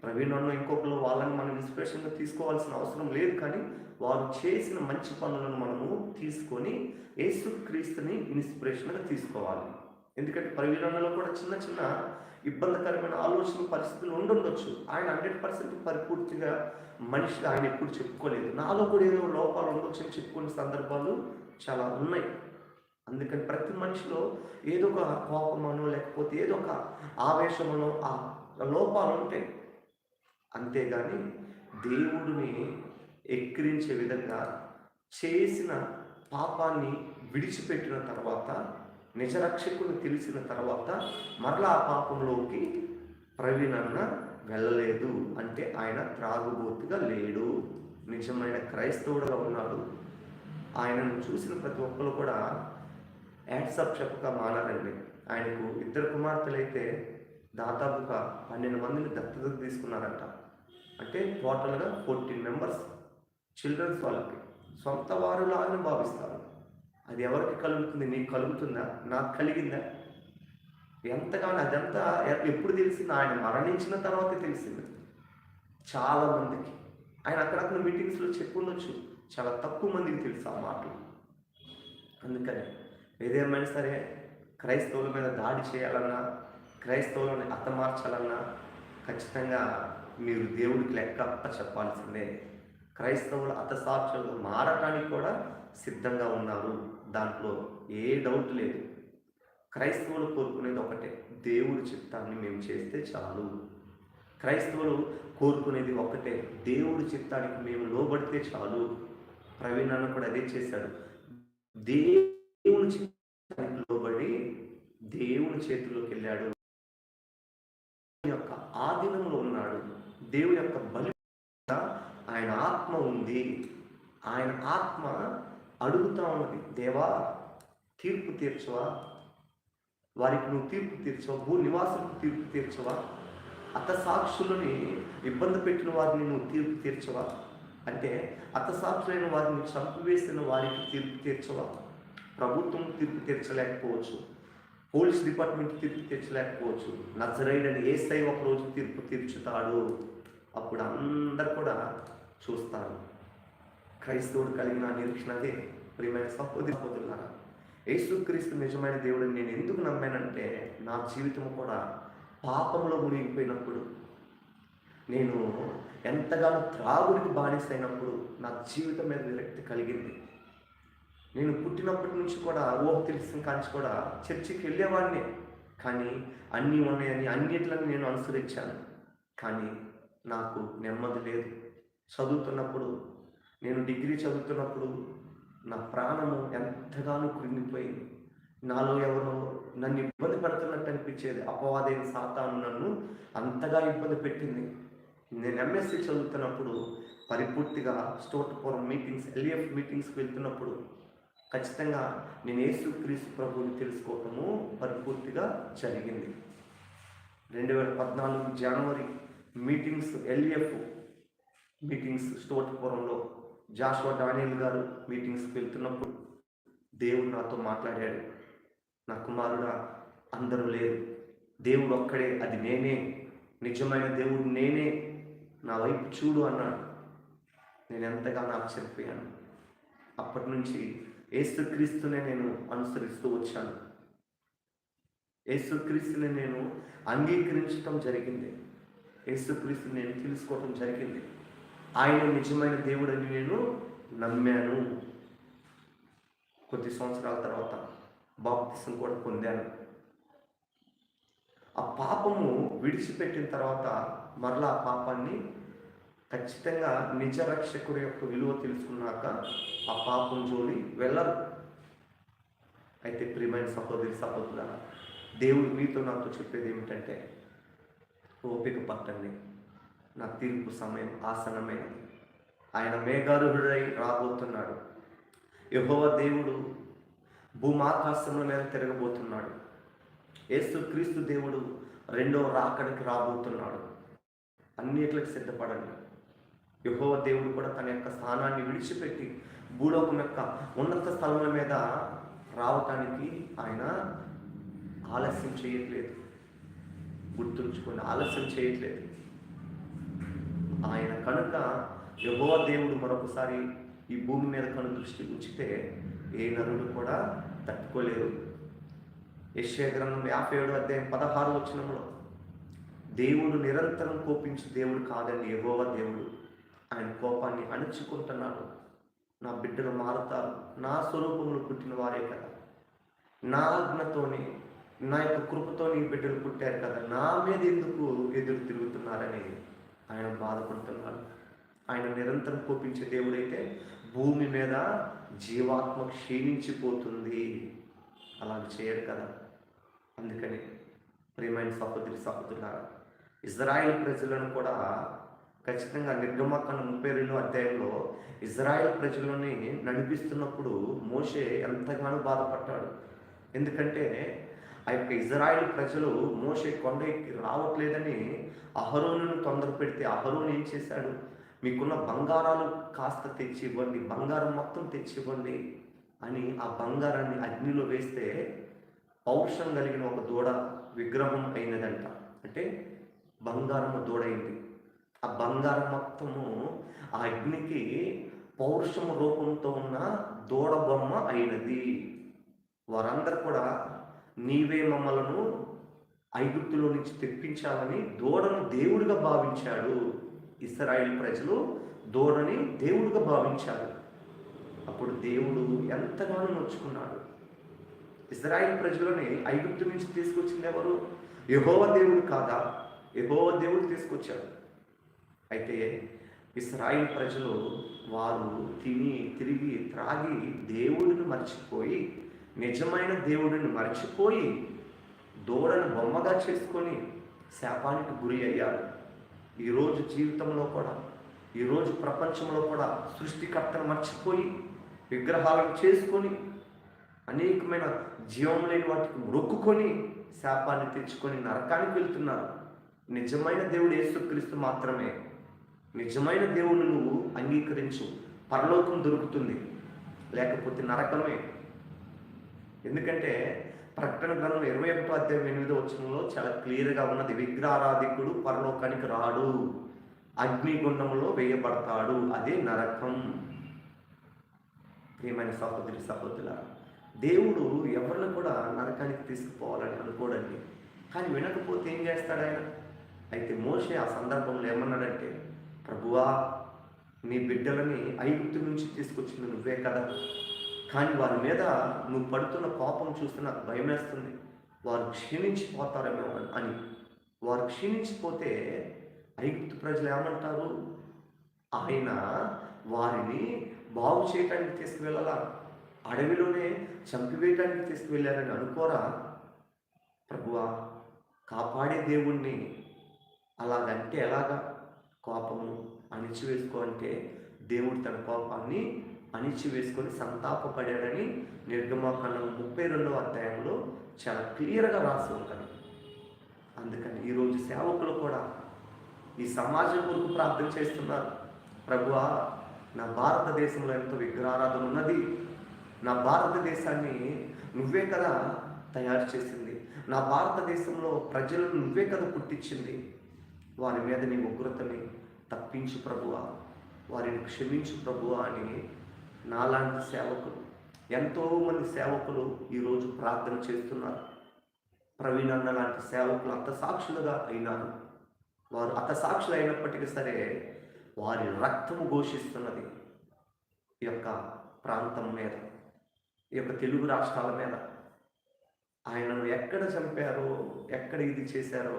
ప్రవీణ్ అన్న ఇంకొకరు వాళ్ళని మనం ఇన్స్పిరేషన్గా తీసుకోవాల్సిన అవసరం లేదు, కానీ వారు చేసిన మంచి పనులను మనము తీసుకొని యేసుక్రీస్తుని ఇన్స్పిరేషన్గా తీసుకోవాలి. ఎందుకంటే ప్రవీణ్ అన్నలో కూడా చిన్న చిన్న ఇబ్బందికరమైన ఆలోచన పరిస్థితులు ఉండొచ్చు. ఆయన 100% పరిపూర్తిగా మనిషిగా ఆయన ఎప్పుడు చెప్పుకోలేదు. నాలో కూడా ఏదో లోపాలు ఉండొచ్చు అని చెప్పుకునే సందర్భాలు చాలా ఉన్నాయి. అందుకని ప్రతి మనిషిలో ఏదో ఒక కోపమనో లేకపోతే ఏదో ఒక ఆవేశమనో ఆ లోపాలు ఉంటాయి. అంతేగాని దేవుడిని ఎక్కిరించే విధంగా చేసిన పాపాన్ని విడిచిపెట్టిన తర్వాత, నిజరక్షకుని తెలిసిన తర్వాత మరలా ఆ పాపంలోకి ప్రవీణ్ అన్న వెళ్ళలేదు. అంటే ఆయన త్రాగుబోతుగా లేడు, నిజమైన క్రైస్తవుడుగా ఉన్నాడు. ఆయనను చూసిన ప్రతి ఒక్కరు కూడా యాడ్సప్ చెప్పక మానారండి. ఆయనకు 2 కుమార్తెలైతే దాదాపుగా 12 మందిని దత్తత తీసుకున్నారంట. అంటే టోటల్గా 14 మెంబర్స్ చిల్డ్రన్స్ వాళ్ళకి సొంత వారులాగానే భావిస్తారు. అది ఎవరికి కలుగుతుంది? నీకు కలుగుతుందా? నాకు కలిగిందా? ఎంతగానో అదంతా ఎప్పుడు తెలిసింది? ఆయన మరణించిన తర్వాతే తెలిసింది చాలామందికి. ఆయన అక్కడక్కడ మీటింగ్స్లో చెప్పుండొచ్చు, చాలా తక్కువ మందికి తెలుసు ఆ మాటలు. అందుకని ఏదేమైనా సరే క్రైస్తవుల మీద దాడి చేయాలన్నా, క్రైస్తవులను హతమార్చాలన్నా ఖచ్చితంగా మీరు దేవుడికి లెక్క చెప్పాల్సిందే. క్రైస్తవులు హతసాక్షులు మారటానికి కూడా సిద్ధంగా ఉన్నారు, దాంట్లో ఏ డౌట్ లేదు. క్రైస్తవులు కోరుకునేది ఒకటే, దేవుడి చిత్తాన్ని మేము చేస్తే చాలు. క్రైస్తవులు కోరుకునేది ఒకటే, దేవుడి చిత్తానికి మేము లోబడితే చాలు. ప్రవీణ్ అన్న కూడా అదే చేశాడు. దేవుని చిత్తానికి లోబడి దేవుని చేతిలోకి వెళ్ళాడు. యొక్క ఆధీనంలో ఉన్నాడు. దేవుని యొక్క బలి ఆయన ఆత్మ ఉంది. ఆయన ఆత్మ అడుగుతా ఉన్నది, దేవా తీర్పు తీర్చవా, వారికి నువ్వు తీర్పు తీర్చవా, భూ నివాసులకు తీర్పు తీర్చవా, హతసాక్షులని ఇబ్బంది పెట్టిన వారిని నువ్వు తీర్పు తీర్చవా, అంటే హతసాక్షులైన వారిని చంపివేసిన వారికి తీర్పు తీర్చవా. ప్రభుత్వం తీర్పు తీర్చలేకపోవచ్చు, పోలీస్ డిపార్ట్మెంట్ తీర్పు తీర్చలేకపోవచ్చు, నజరేయుడైన యేసయ్య ఒకరోజు తీర్పు తీర్చుతాడు. అప్పుడు అందరు కూడా చూస్తారు. క్రైస్తవుడు కలిగిన నిరీక్షణ అదే. ప్రియమైన సహోదరులారా, యేసుక్రీస్తు నిజమైన దేవుడిని నేను ఎందుకు నమ్మానంటే, నా జీవితం కూడా పాపంలో మునిగిపోయినప్పుడు, నేను ఎంతగానో త్రాగుడికి బానిసైనప్పుడు నా జీవితం మీద విరక్తి కలిగింది. నేను పుట్టినప్పటి నుంచి కూడా ఊహ తెలిసిన కాంచి కూడా చర్చికి వెళ్ళేవాడిని, కానీ అన్నీ ఉన్నాయని అన్నిట్లని నేను అనుసరించాను. కానీ నాకు నెమ్మది లేదు. చదువుతున్నప్పుడు, నేను డిగ్రీ చదువుతున్నప్పుడు నా ప్రాణము ఎంతగానో కృంగిపోయింది. నాలో ఎవరో నన్ను ఇబ్బంది పెడుతున్నట్టు అనిపించేది. అపవాదైన సాతాను నన్ను అంతగా ఇబ్బంది పెట్టింది. నేను ఎంఎస్సి చదువుతున్నప్పుడు పరిపూర్తిగా స్టోర్పురం మీటింగ్స్, ఎల్ఈఎఫ్ మీటింగ్స్కి వెళ్తున్నప్పుడు ఖచ్చితంగా నేను యేసుక్రీస్తు ప్రభువుని తెలుసుకోవటము పరిపూర్తిగా జరిగింది. 2014 జనవరి మీటింగ్స్, ఎల్ఈఎఫ్ మీటింగ్స్ స్టోర్పురంలో జాషువా డానియల్ గారు మీటింగ్స్కి వెళ్తున్నప్పుడు దేవుడు నాతో మాట్లాడాడు. నా కుమారుడా, అందరూ లేరు, దేవుడు ఒక్కడే, అది నేనే, నిజమైన దేవుడు నేనే, నా వైపు చూడు అన్నాడు. నేను ఎంతగానో ఆశ్చర్యపోయాను. అప్పటి నుంచి యేసుక్రీస్తునే నేను అనుసరిస్తూ వచ్చాను. యేసుక్రీస్తుని నేను అంగీకరించడం జరిగింది. యేసుక్రీస్తుని నేను తెలుసుకోవటం జరిగింది. ఆయన నిజమైన దేవుడని నేను నమ్మాను. కొద్ది సంవత్సరాల తర్వాత బాప్తిసం కూడా పొందాను. ఆ పాపము విడిచిపెట్టిన తర్వాత మరలా ఆ పాపాన్ని ఖచ్చితంగా నిజ రక్షకుడి యొక్క విలువ తెలుసుకున్నాక ఆ పాపం జోలి వెళ్ళరు. అయితే ప్రియమైన సహోదరి సహోదరులారా, దేవుడు మీతో నాతో చెప్పేది ఏమిటంటే, ఓపిక పట్టండి, నా తీర్పు సమయం ఆసన్నమైనది. ఆయన మేఘారూఢుడై రాబోతున్నాడు. యెహోవా దేవుడు భూమాకాశముల మీద తిరగబోతున్నాడు. యేసుక్రీస్తు దేవుడు రెండవ రాకడికి రాబోతున్నాడు. అన్నిట్లకు సిద్ధపడండి. యెహోవా దేవుడు కూడా తన యొక్క స్థానాన్ని విడిచిపెట్టి భూలోకం యొక్క ఉన్నత స్థలముల మీద రావటానికి ఆయన ఆలస్యం చేయట్లేదు. గుర్తుంచుకోండి, ఆలస్యం చేయట్లేదు. ఆయన కనుక యెహోవా దేవుడు మరొకసారి ఈ భూమి మీద కను దృష్టి ఉంచితే ఏ నరుడు కూడా తట్టుకోలేరు. యెషయా గ్రంథం 57:16 దేవుడు నిరంతరం కోపించే దేవుడు కాదండి యెహోవా దేవుడు. ఆయన కోపాన్ని అణుచుకుంటున్నాడు. నా బిడ్డలు మారుతారు, నా స్వరూపంలో పుట్టిన వారే కదా, నా ఆజ్ఞతోనే నా యొక్క కృపతో నీ బిడ్డలు పుట్టారు కదా, నా మీద ఎందుకు ఎదురు తిరుగుతున్నారని ఆయన బాధపడుతున్నాడు. ఆయన నిరంతరం కోపించే దేవుడైతే భూమి మీద జీవాత్మ క్షీణించిపోతుంది. అలా చేయడు కదా. అందుకని ప్రియమైన సహోదరి సహోదరులారా, ఇజ్రాయేల్ ప్రజలను కూడా ఖచ్చితంగా నిర్గమకాండం 32 ఇజ్రాయేల్ ప్రజలని నడిపిస్తున్నప్పుడు మోషే ఎంతగానో బాధపడ్డాడు. ఎందుకంటే ఆ యొక్క ఇజ్రాయేల్ ప్రజలు మోషే కొండ ఎక్కి రావట్లేదని అహరోనును తొందర పెడితే అహరోను ఏం చేశాడు, మీకున్న బంగారాలు కాస్త తెచ్చి ఇవ్వండి, బంగారం మొత్తం తెచ్చి ఇవ్వండి అని ఆ బంగారాన్ని అగ్నిలో వేస్తే పౌరుషం కలిగిన ఒక దూడ విగ్రహం అయినదంట. అంటే బంగారము దూడైంది. ఆ బంగారం మొత్తము ఆ అగ్నికి పౌరుషము రూపంతో ఉన్న దూడ బొమ్మ అయినది. వారందరూ కూడా నీవే మమ్మలను ఐగుప్తులో నుంచి తెప్పించాలని దూడను దేవుడిగా భావించాడు. ఇశ్రాయేలు ప్రజలు దూడని దేవుడిగా భావించారు. అప్పుడు దేవుడు ఎంతగానో నొచ్చుకున్నాడు. ఇశ్రాయేలు ప్రజలని ఐగుప్తు నుంచి తీసుకొచ్చింది ఎవరు? యెహోవా దేవుడు కాదా? యెహోవా దేవుడు తీసుకొచ్చాడు. అయితే ఇశ్రాయేలు ప్రజలు వారు తిని తిరిగి త్రాగి దేవుడిని మర్చిపోయి, నిజమైన దేవుడిని మర్చిపోయి దూడను బొమ్మగా చేసుకొని శాపానికి గురి అయ్యారు. ఈరోజు జీవితంలో కూడా, ఈరోజు ప్రపంచంలో కూడా సృష్టికర్తను మర్చిపోయి విగ్రహాలను చేసుకొని అనేకమైన జీవం లేని వాటికి మొక్కుకొని శాపాన్ని తెచ్చుకొని నరకానికి వెళ్తున్నారు. నిజమైన దేవుడు యేసుక్రీస్తు మాత్రమే. నిజమైన దేవుడు నువ్వు అంగీకరించు, పరలోకం దొరుకుతుంది, లేకపోతే నరకమే. ఎందుకంటే ప్రకటన గ్రంథం 21:8 చాలా క్లియర్గా ఉన్నది, విగ్రహారాధికుడు పరలోకానికి రాడు, అగ్నిగుండంలో వేయబడతాడు, అదే నరకం. ప్రియమైన సహోదరి సహోదరుల, దేవుడు ఎవరిని కూడా నరకానికి తీసుకుపోవాలని అనుకోడండి. కానీ వినకపోతే ఏం చేస్తాడు ఆయన? అయితే మోషే ఆ సందర్భంలో ఏమన్నాడంటే, ప్రభువా, నీ బిడ్డలని ఐగుప్తు నుంచి తీసుకొచ్చింది నువ్వే కదా, కానీ వారి మీద నువ్వు పడుతున్న కోపం చూస్తే నాకు భయం వేస్తుంది, వారు క్షీణించిపోతారేమో అని. వారు క్షీణించిపోతే ఐగుప్తు ప్రజలు ఏమంటారు? ఆయన వారిని బాగు చేయటానికి తీసుకువెళ్ళాలా, అడవిలోనే చంపివేయటానికి తీసుకువెళ్ళారని అనుకోరా? ప్రభువా, కాపాడే దేవుణ్ణి అలాగంటే ఎలాగా? కోపము అణిచివేసుకో అంటే దేవుడు తన కోపాన్ని అణిచివేసుకొని సంతాపపడాడని నిర్గమకాండం 32 చాలా క్లియర్గా రాసి ఉంటారు. అందుకని ఈరోజు సేవకులు కూడా ఈ సమాజం కొరకు ప్రార్థన చేస్తున్నారు. ప్రభువా, నా భారతదేశంలో ఎంతో విగ్రహారాధన ఉన్నది, నా భారతదేశాన్ని నువ్వే కదా తయారు చేసింది, నా భారతదేశంలో ప్రజలను నువ్వే కదా పుట్టించింది, వారి మీద నీ ఉగ్రతని తప్పించు ప్రభువా, వారిని క్షమించు ప్రభువా అని నాలాంటి సేవకులు, ఎంతోమంది సేవకులు ఈరోజు ప్రార్థన చేస్తున్నారు. ప్రవీణ్ అన్న లాంటి సేవకులు హతసాక్షులుగా అయినారు. వారు హతసాక్షులు అయినప్పటికీ సరే వారి రక్తము ఘోషిస్తున్నది ఈ యొక్క ప్రాంతం మీద, ఈ యొక్క తెలుగు రాష్ట్రాల మీద. ఆయనను ఎక్కడ చంపారో, ఎక్కడ ఇది చేశారో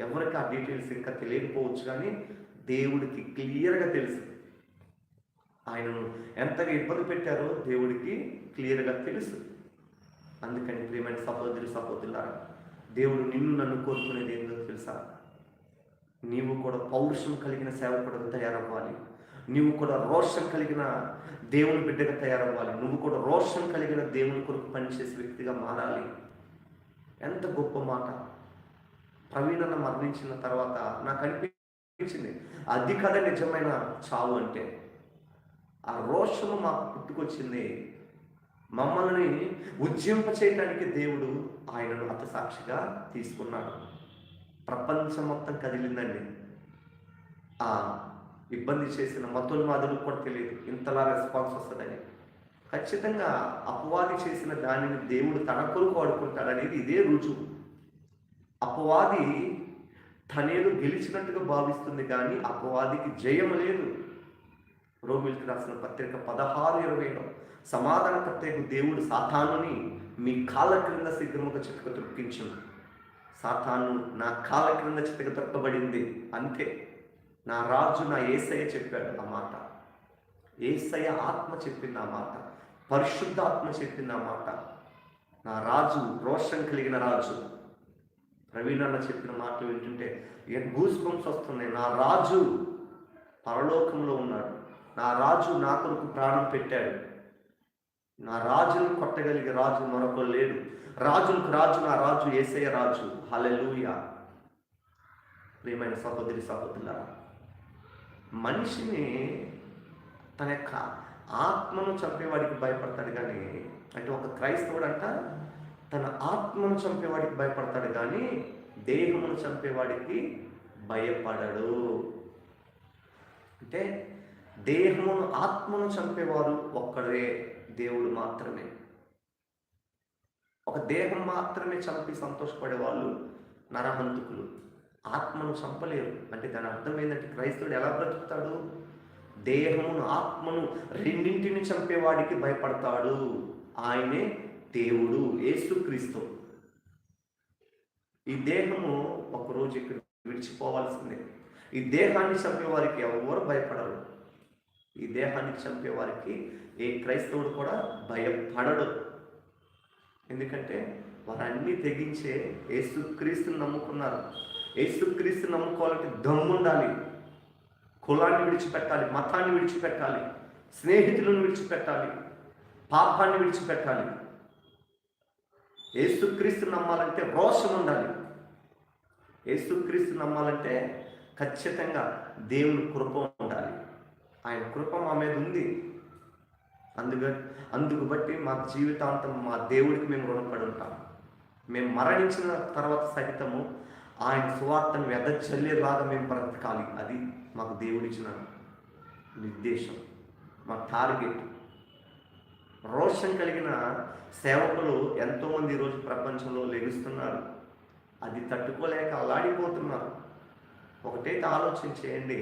ఎవరికి ఆ డీటెయిల్స్ ఇంకా తెలియకపోవచ్చు, కానీ దేవుడికి క్లియర్గా తెలుసు. ఆయనను ఎంతగా ఇబ్బంది పెట్టారో దేవుడికి క్లియర్గా తెలుసు. అందుకని ప్రియమైన సహోదరి సహోదరులారా, దేవుడు నిన్ను నన్ను కోరుకునేది ఏందో తెలుసా? నీవు కూడా పౌరుషం కలిగిన సేవకుడుగా తయారవ్వాలి. నీవు కూడా రోషం కలిగిన దేవుని బిడ్డగా తయారవ్వాలి. నువ్వు కూడా రోషం కలిగిన దేవుని కొరకు పనిచేసే వ్యక్తిగా మారాలి. ఎంత గొప్ప మాట! ప్రవీణన్న మరణించిన తర్వాత నాకు అనిపించింది, అది కదా నిజమైన చావు అంటే. ఆ రోషము మాకు పుట్టుకొచ్చింది. మమ్మల్ని ఉజ్జింప చేయడానికి దేవుడు ఆయనను హతసాక్షిగా తీసుకున్నాడు. ప్రపంచం మొత్తం కదిలిందండి. ఆ ఇబ్బంది చేసిన మతోన్మాదులకు కూడా తెలియదు ఇంతలా రెస్పాన్స్ వస్తుందని. ఖచ్చితంగా అపవాది చేసిన దానిని దేవుడు తన కొరకు వాడుకుంటాడనేది ఇదే రుజువు. అపవాది తనేదో గెలిచినట్టుగా భావిస్తుంది, కానీ అపవాదికి జయం లేదు. రోమిల్కి రాసిన పత్రిక 16:20లో సమాధానకర్తకు దేవుడు సాతానుని మీ కాళ్ళ క్రింద శీఘ్రముగా చితక తొక్కించును. సాతాను నా కాళ్ళ క్రింద చితక తొక్కబడింది అంతే. నా రాజు నా యేసయ్య చెప్పాడు ఆ మాట. యేసయ్య ఆత్మ చెప్పింది ఆ మాట. పరిశుద్ధ ఆత్మ చెప్పింది ఆ మాట. నా రాజు రోషం కలిగిన రాజు. ప్రవీణన్న చెప్పిన మాటలు వింటుంటే గూస్ బంప్స్ వస్తున్నాయి. నా రాజు పరలోకంలో ఉన్నాడు. నా రాజు నా కొరకు ప్రాణం పెట్టాడు. నా రాజును కొట్టగలిగే రాజు మరొకరు లేడు. రాజులకు రాజు నా రాజు యేసయ్య రాజు. హల్లెలూయా. ప్రియమైన సహోదరి సహోదరులారా, మనిషిని తన యొక్క ఆత్మను చంపేవాడికి భయపడతాడు కానీ, అంటే ఒక క్రైస్తవుడు అంట తన ఆత్మను చంపేవాడికి భయపడతాడు కానీ దేహమును చంపేవాడికి భయపడడు. అంటే దేహమును ఆత్మను చంపేవారు ఒక్కడే దేవుడు మాత్రమే. ఒక దేహం మాత్రమే చంపి సంతోషపడే వాళ్ళు నరహంతకులు. ఆత్మను చంపలేరు. అంటే దాని అర్థం ఏంటంటే క్రైస్తవుడు ఎలా బ్రతుకుతాడు? దేహమును ఆత్మను రెండింటిని చంపేవాడికి భయపడతాడు. ఆయనే దేవుడు, యేసుక్రీస్తు. ఈ దేహము ఒకరోజు ఇక్కడ విడిచిపోవాల్సిందే. ఈ దేహాన్ని చంపేవారికి ఎవరు భయపడరు. ఈ దేహాన్ని చంపేవారికి ఏ క్రైస్తవుడు కూడా భయపడడు. ఎందుకంటే వారన్నీ తెగించే యేసుక్రీస్తుని నమ్ముకున్నారు. యేసుక్రీస్తుని నమ్ముకోవాలంటే దమ్ముండాలి. కులాన్ని విడిచిపెట్టాలి, మతాన్ని విడిచిపెట్టాలి, స్నేహితులను విడిచిపెట్టాలి, పాపాన్ని విడిచిపెట్టాలి. యేసుక్రీస్తు నమ్మాలంటే రోషం ఉండాలి. యేసుక్రీస్తు నమ్మాలంటే ఖచ్చితంగా దేవుని కృప ఉండాలి. ఆయన కృప మా మీద ఉంది. అందుకు బట్టి మా జీవితాంతం మా దేవుడికి మేము రుణపడి ఉంటాం. మేము మరణించిన తర్వాత సహితము ఆయన సువార్తను వెదజల్లేలాగా మేము బ్రతకాలి. అది మాకు దేవుడిచ్చిన నిర్దేశం, మా టార్గెట్. రోషం కలిగిన సేవకులు ఎంతోమంది ఈరోజు ప్రపంచంలో లెగుస్తున్నారు. అది తట్టుకోలేక అల్లాడిపోతున్నారు. ఒకటైతే ఆలోచన చేయండి,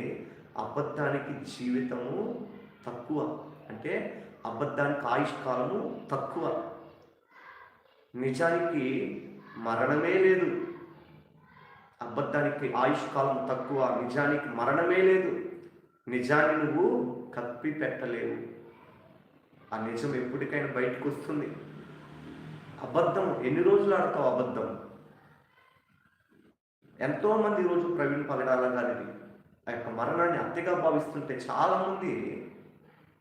అబద్ధానికి జీవితము తక్కువ. అంటే అబద్ధానికి ఆయుష్కాలము తక్కువ. నిజానికి మరణమే లేదు. అబద్ధానికి ఆయుష్కాలం తక్కువ, నిజానికి మరణమే లేదు. నిజాన్ని నువ్వు కప్పి పెట్టలేవు. ఆ నిజం ఎప్పటికైనా బయటకు వస్తుంది. అబద్ధం ఎన్ని రోజులు ఆడతావు? అబద్ధం. ఎంతోమంది ఈరోజు ప్రవీణ్ పగడాల గారిని ఆ యొక్క మరణాన్ని హత్యగా భావిస్తుంటే చాలామంది,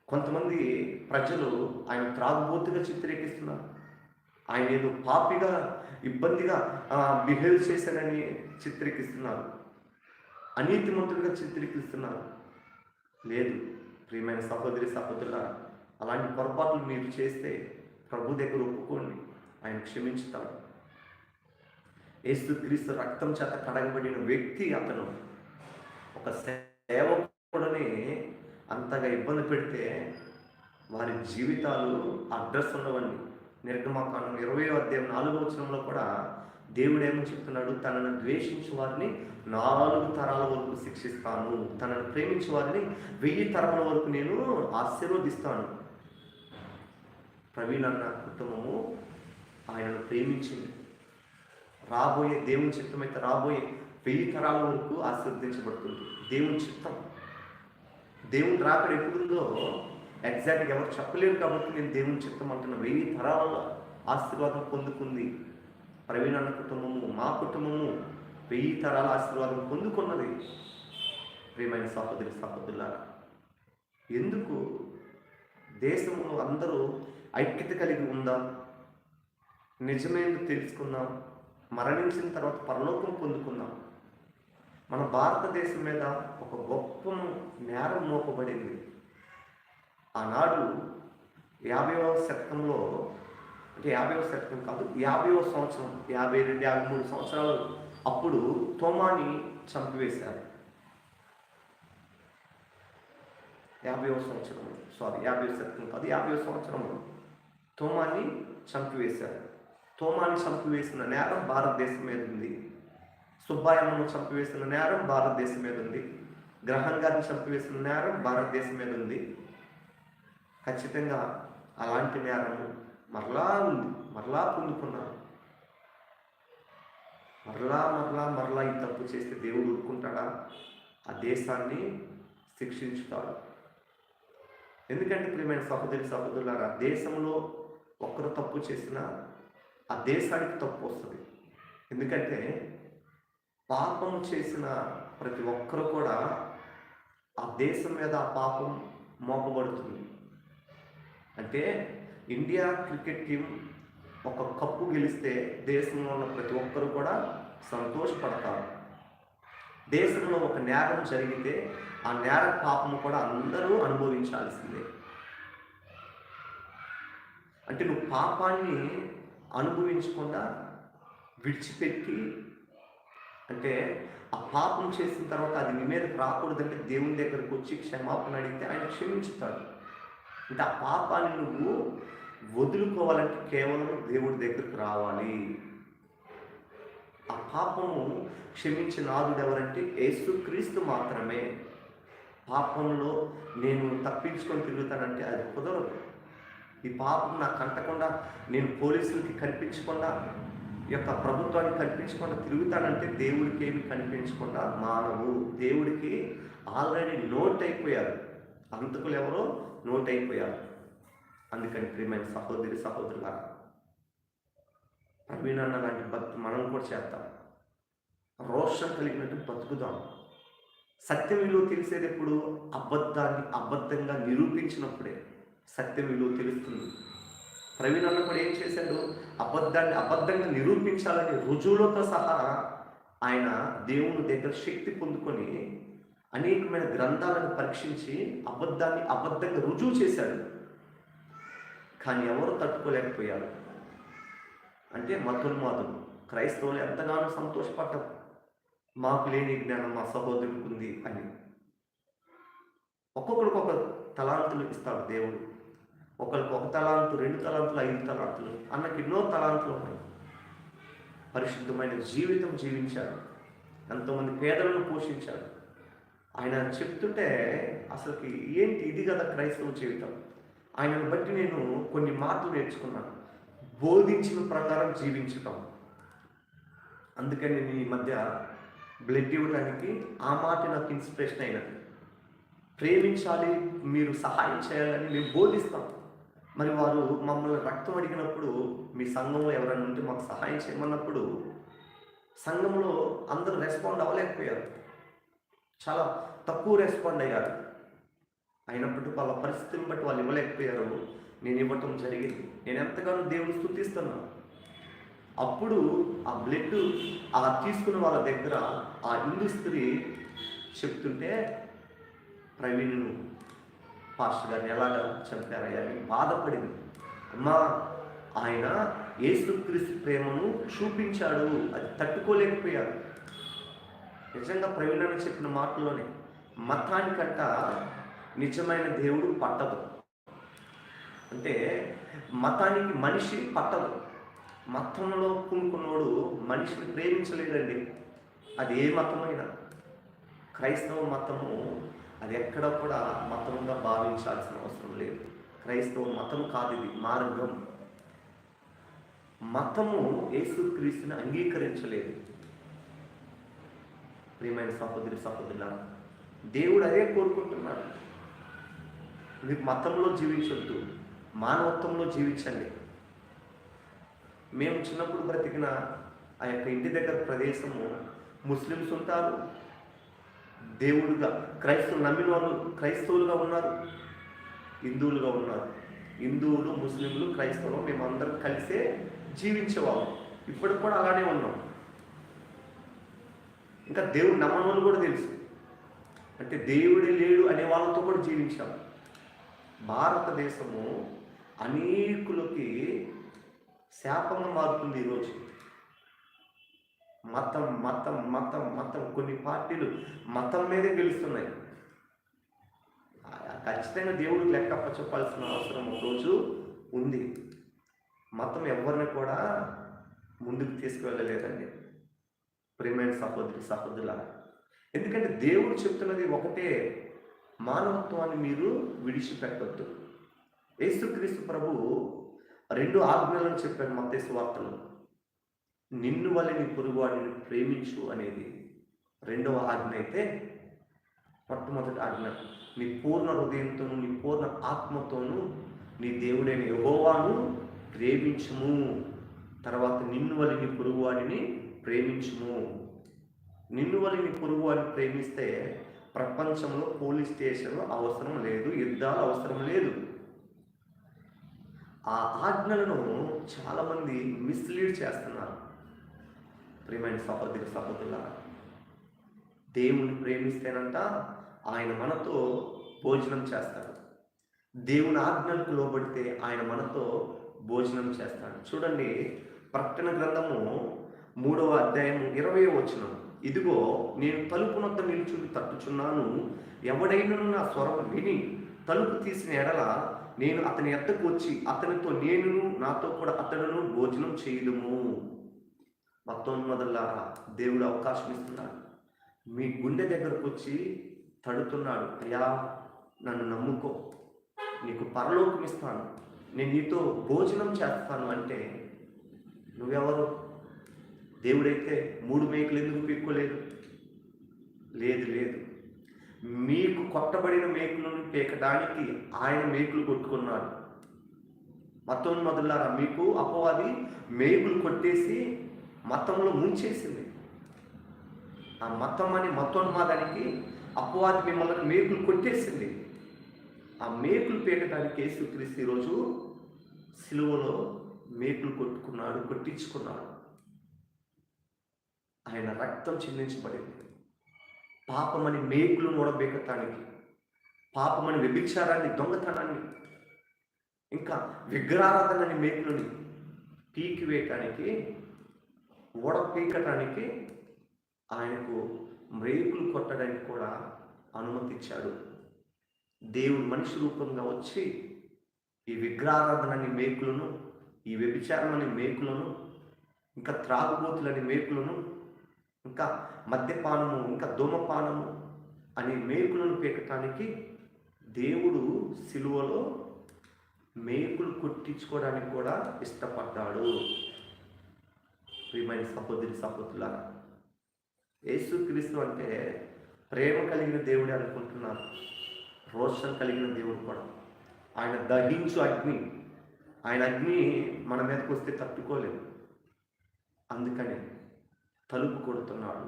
కొంతమంది ప్రజలు ఆయన త్రాగుబోతుగా చిత్రీకరిస్తున్నారు. ఆయన ఏదో పాపిగా ఇబ్బందిగా బిహేవ్ చేశారని చిత్రీకరిస్తున్నారు. అనీతిమంతుడిగా చిత్రీకరిస్తున్నారు. లేదు ప్రియమైన సహోదరి సహోదరులారా, అలాంటి పొరపాట్లు మీరు చేస్తే ప్రభు దగ్గర ఒప్పుకోండి, ఆయన క్షమించుతాడు. యేసుక్రీస్తు రక్తం చేత కడగబడిన వ్యక్తి అతను. ఒక సేవకుడిని అంతగా ఇబ్బంది పెడితే వారి జీవితాలు అడ్రస్ ఉండవండి. నిర్గమకాండం 20:4 కూడా దేవుడు ఏమని చెప్తున్నాడు? తనను ద్వేషించే వారిని 4 తరాల వరకు శిక్షిస్తాను, తనను ప్రేమించే వారిని 1000 తరాల వరకు నేను ఆశీర్వదిస్తాను. ప్రవీణ్ అన్న కుటుంబము ఆయనను ప్రేమించింది. రాబోయే దేవుని చిత్తం అయితే రాబోయే 1000 తరాల వరకు ఆశీర్వదించబడుతుంది. దేవుని చిత్తం. దేవుని రాకడ ఎప్పుడుందో ఎగ్జాక్ట్గా ఎవరు చెప్పలేరు కాబట్టి నేను దేవుని చిత్తం అంటున్నా. 1000 తరాల ఆశీర్వాదం పొందుకుంది. ప్రవీణ్ అన్న కుటుంబము, మా కుటుంబము 1000 తరాల ఆశీర్వాదం పొందుకున్నది. ప్రియమైన సహోదరి సహోదరులారా, ఎందుకు దేశంలో అందరూ ఐక్యత కలిగి ఉందా? నిజమేంటో తెలుసుకుందాం. మరణించిన తర్వాత పరలోకం పొందుకుందాం. మన భారతదేశం మీద ఒక గొప్ప నేరం మోపబడింది. ఆనాడు 50వ శతకంలో, అంటే 50వ శతకం కాదు, 50వ సంవత్సరం, 52, 53 సంవత్సరాలు అప్పుడు తోమాని చంపివేశారు. 50వ సంవత్సరం, 50వ శతకం కాదు, 50వ సంవత్సరంలో తోమాని చంపివేశారు. తోమాని చంపివేసిన నేరం భారతదేశం మీద ఉంది. సుబ్బాయమ్మను చంపివేసిన నేరం భారతదేశం మీద ఉంది. గ్రహం గారిని చంపివేసిన నేరం భారతదేశం మీద ఉంది. ఖచ్చితంగా అలాంటి నేరం మరలా ఉంది, మరలా పొందుకున్నారు. మరలా ఈ తప్పు చేస్తే దేవుడు ఊరుకుంటాడా? ఆ దేశాన్ని శిక్షించుతాడు. ఎందుకంటే ప్రియమైన సహోదరి సహోదరులారా, దేశంలో ఒక్కరు తప్పు చేసినా ఆ దేశానికి తప్పు వస్తుంది. ఎందుకంటే పాపం చేసిన ప్రతి ఒక్కరు కూడా ఆ దేశం మీద ఆ పాపం మోపబడుతుంది. అంటే ఇండియా క్రికెట్ టీం ఒక కప్పు గెలిస్తే దేశంలో ఉన్న ప్రతి ఒక్కరు కూడా సంతోషపడతారు. దేశంలో ఒక నేరం జరిగితే ఆ నేర పాపము కూడా అందరూ అనుభవించాల్సిందే. అంటే నువ్వు పాపాన్ని అనుభవించకుండా విడిచిపెట్టి, అంటే ఆ పాపం చేసిన తర్వాత అది నీ మీద రాకూడదంటే దేవుని దగ్గరకు వచ్చి క్షమాపణ అడిగితే ఆయన క్షమించుతాడు. అంటే ఆ పాపాన్ని నువ్వు వదులుకోవాలంటే కేవలం దేవుడి దగ్గరకు రావాలి. ఆ పాపము క్షమించిన నాదుడు ఎవరంటే యేసుక్రీస్తు మాత్రమే. పాపంలో నేను తప్పించుకొని తిరుగుతానంటే అది కుదరదు. ఈ పాపం నాకు కంటకుండా, నేను పోలీసులకి కనిపించకుండా, ఈ యొక్క ప్రభుత్వానికి కనిపించకుండా తిరుగుతానంటే దేవుడికి ఏమి కనిపించకుండా మానవు. దేవుడికి ఆల్రెడీ నోట్ అయిపోయారు. అంతకులు ఎవరో నోట్ అయిపోయారు. అందుకని ప్రియమైన సహోదరి సహోదరులారా, ప్రవీణ్ అన్న లాంటి భక్తి మనం కూడా చేద్దాం. రోషం కలిగినట్టు బతుకుదాం. సత్యం విలువ తెలిసేది ఎప్పుడు? అబద్ధాన్ని అబద్ధంగా నిరూపించినప్పుడే సత్యం విలువ తెలుస్తుంది. ప్రవీణ్ అన్న కూడా ఏం చేశాడు? అబద్ధాన్ని అబద్ధంగా నిరూపించాలని రుజువులతో సహా ఆయన దేవుని దగ్గర శక్తి పొందుకొని అనేకమైన గ్రంథాలను పరీక్షించి అబద్ధాన్ని అబద్ధంగా రుజువు చేశాడు. కానీ ఎవరు తట్టుకోలేకపోయారు? అంటే మతోన్మాదులు, క్రైస్తవులు ఎంతగానో సంతోషపడ్డారు. మాకు లేని జ్ఞానం మా సహోదరునికి ఉంది అని. ఒక్కొక్కరికి ఒక తలాంతులు ఇస్తాడు దేవుడు. ఒకరికి 1 తలాంతు, 2 తలాంతులు, 5 తలాంతులు, అన్నకి ఎన్నో తలాంతులు ఉన్నాయి. పరిశుద్ధమైన జీవితం జీవించాడు. ఎంతోమంది పేదలను పోషించాడు. ఆయన చెప్తుంటే అసలుకి ఏంటి ఇది కదా క్రైస్తవ జీవితం. ఆయనను బట్టి నేను కొన్ని మాటలు నేర్చుకున్నాను. బోధించిన ప్రకారం జీవించటం. అందుకని నేను ఈ మధ్య బ్లడ్ ఇవ్వడానికి ఆ మాట నాకు ఇన్స్పిరేషన్ అయినది. ప్రేమించాలి, మీరు సహాయం చేయాలని మేము బోధిస్తాం. మరి వారు మమ్మల్ని రక్తం అడిగినప్పుడు, మీ సంఘంలో ఎవరైనా ఉంటే మాకు సహాయం చేయమన్నప్పుడు సంఘంలో అందరూ రెస్పాండ్ అవ్వలేకపోయారు. చాలా తక్కువ రెస్పాండ్ అయ్యారు. అయినప్పటికీ వాళ్ళ పరిస్థితిని బట్టి వాళ్ళు ఇవ్వలేకపోయారు. నేను ఇవ్వటం జరిగింది. నేను ఎంతగానో దేవుని స్తుతిస్తున్నాను. అప్పుడు ఆ బ్లడ్ అలా తీసుకున్న వాళ్ళ దగ్గర ఆ హిందూ స్త్రీ చెప్తుంటే, ప్రవీణ్ పాస్టర్ గారిని ఎలాగా చంపారయ్యా అని బాధపడింది. అమ్మా, ఆయన యేసుక్రీస్తు ప్రేమను చూపించాడు, అది తట్టుకోలేకపోయారు. నిజంగా ప్రవీణ్ అని చెప్పిన మాటల్లోనే మతానికంట నిజమైన దేవుడు పట్టదు. అంటే మతానికి మనిషి పట్టదు. మతంలో పూనుకున్నోడు మనిషిని ప్రేమించలేడండి. అది ఏ మతమైనా. క్రైస్తవ మతము అది ఎక్కడ కూడా మతంగా భావించాల్సిన అవసరం లేదు. క్రైస్తవ మతం కాదు, ఇది మార్గం. మతము యేసుక్రీస్తుని అంగీకరించలేదు. ప్రియమైన సహోదరి సహోదరులారా, దేవుడు అదే కోరుకుంటున్నాడు. మీరు మతంలో జీవించొద్దు, మానవత్వంలో జీవించండి. మేము చిన్నప్పుడు బ్రతికిన ఆ యొక్క ఇంటి దగ్గర ప్రదేశము ముస్లిమ్స్ ఉంటారు, దేవుడుగా క్రైస్తవులు నమ్మిన వాళ్ళు క్రైస్తవులుగా ఉన్నారు, హిందువులుగా ఉన్నారు. హిందువులు, ముస్లింలు, క్రైస్తవులు మేమందరం కలిసే జీవించేవాళ్ళం. ఇప్పటికి కూడా అలానే ఉన్నాం. ఇంకా దేవుడు నమ్మని వాళ్ళు కూడా తెలుసు, అంటే దేవుడే లేడు అనే వాళ్ళతో కూడా జీవించాం. భారతదేశము అనేకులకి శాపంగా మారుతుంది ఈరోజు. మతం మతం మతం మతం కొన్ని పార్టీలు మతం మీదే గెలుస్తున్నాయి. ఖచ్చితంగా దేవుడికి లెక్క చెప్పాల్సిన అవసరం ఒకరోజు ఉంది. మతం ఎవరిని కూడా ముందుకు తీసుకువెళ్ళలేదండి ప్రియమైన సహోదరి సహోదరుల. ఎందుకంటే దేవుడు చెప్తున్నది ఒకటే, మానవత్వాన్ని మీరు విడిచిపెట్టవద్దు. యేసుక్రీస్తు ప్రభువు 2 ఆజ్ఞలను చెప్పాడు మత్తయి సువార్తలో. నిన్ను వలె నీ పొరుగువాడిని ప్రేమించు అనేది 2వ ఆజ్ఞ అయితే, మొట్టమొదటి ఆజ్ఞ నీ పూర్ణ హృదయంతోను నీ పూర్ణ ఆత్మతోను నీ దేవుడైన యెహోవాను ప్రేమించుము. తర్వాత నిన్ను వలె నీ పొరుగువాడిని ప్రేమించుము. నిన్ను వలె నీ పొరుగువాడిని ప్రేమిస్తే ప్రపంచంలో పోలీస్ స్టేషన్లు అవసరం లేదు, యుద్ధాలు అవసరం లేదు. ఆ ఆజ్ఞలను చాలామంది మిస్లీడ్ చేస్తున్నారు. ప్రియమైన సహోదరి సహోదరులారా, దేవుని ప్రేమిస్తేనంట ఆయన మనతో భోజనం చేస్తాడు. దేవుని ఆజ్ఞలకు లోబడితే ఆయన మనతో భోజనం చేస్తాడు. చూడండి, ప్రకటన గ్రంథము 3వ అధ్యాయం 20వ వచనం. ఇదిగో నేను తలుపు నొద్ద నిలుచుండి తట్టుచున్నాను, ఎవడైనను నా స్వరం విని తలుపు తీసిన ఎడల నేను అతని ఎద్దకు వచ్చి అతనితో నేనును నాతో కూడా అతడును భోజనం చేయుదుము. మత్తోన్మదులారా, దేవుడు అవకాశం ఇస్తున్నాడు. మీ గుండె దగ్గరకు వచ్చి తడుతున్నాడు, అయ్యా నన్ను నమ్ముకో, నీకు పరలోకం ఇస్తాను, నేను నీతో భోజనం చేస్తాను అంటే నువ్వెవరు? దేవుడైతే 3 మేకులు ఎందుకు పీక్కోలేదు? లేదు లేదు, మీకు కొట్టబడిన మేకులను పీకడానికి ఆయన మేకులు కొట్టుకున్నాడు. మత్తోన్మదులారా, మీకు అపవాది మేకులు కొట్టేసి మతంలో ముంచేసింది. ఆ మతం అని మతోన్మాదానికి అపవాది మిమ్మల్ని మేకులు కొట్టేసింది. ఆ మేకులు పీకడానికి యేసుక్రీస్తు ఈరోజు సిలువలో మేకులు కొట్టించుకున్నాడు. ఆయన రక్తం చిందించబడింది పాపమని మేకులు నూడబెట్టడానికి, పాపమని వ్యభిచారాన్ని, దొంగతనాన్ని, ఇంకా విగ్రహారాధనని మేకులని పీకివేయటానికి, పీకటానికి ఆయనకు మేకులు కొట్టడానికి కూడా అనుమతిచ్చాడు. దేవుడు మనిషి రూపంగా వచ్చి ఈ విగ్రహారాధనని మేకులను, ఈ వ్యభిచారం అనే మేకులను, ఇంకా త్రాగుబోతులని మేకులను, ఇంకా మద్యపానము, ఇంకా ధూమపానము అనే మేకులను పీకటానికి దేవుడు సిలువలో మేకులు కొట్టించుకోవడానికి కూడా ఇష్టపడ్డాడు. ప్రియమైన సహోదరి సహోదరులారా, యేసుక్రీస్తు అంటే ప్రేమ కలిగిన దేవుడే అనుకుంటున్నారు. రోషం కలిగిన దేవుడు కూడా. ఆయన దహించు అగ్ని. ఆయన అగ్ని మన మీదకి వస్తే తట్టుకోలేము. అందుకని తలుపు కొడుతున్నాడు,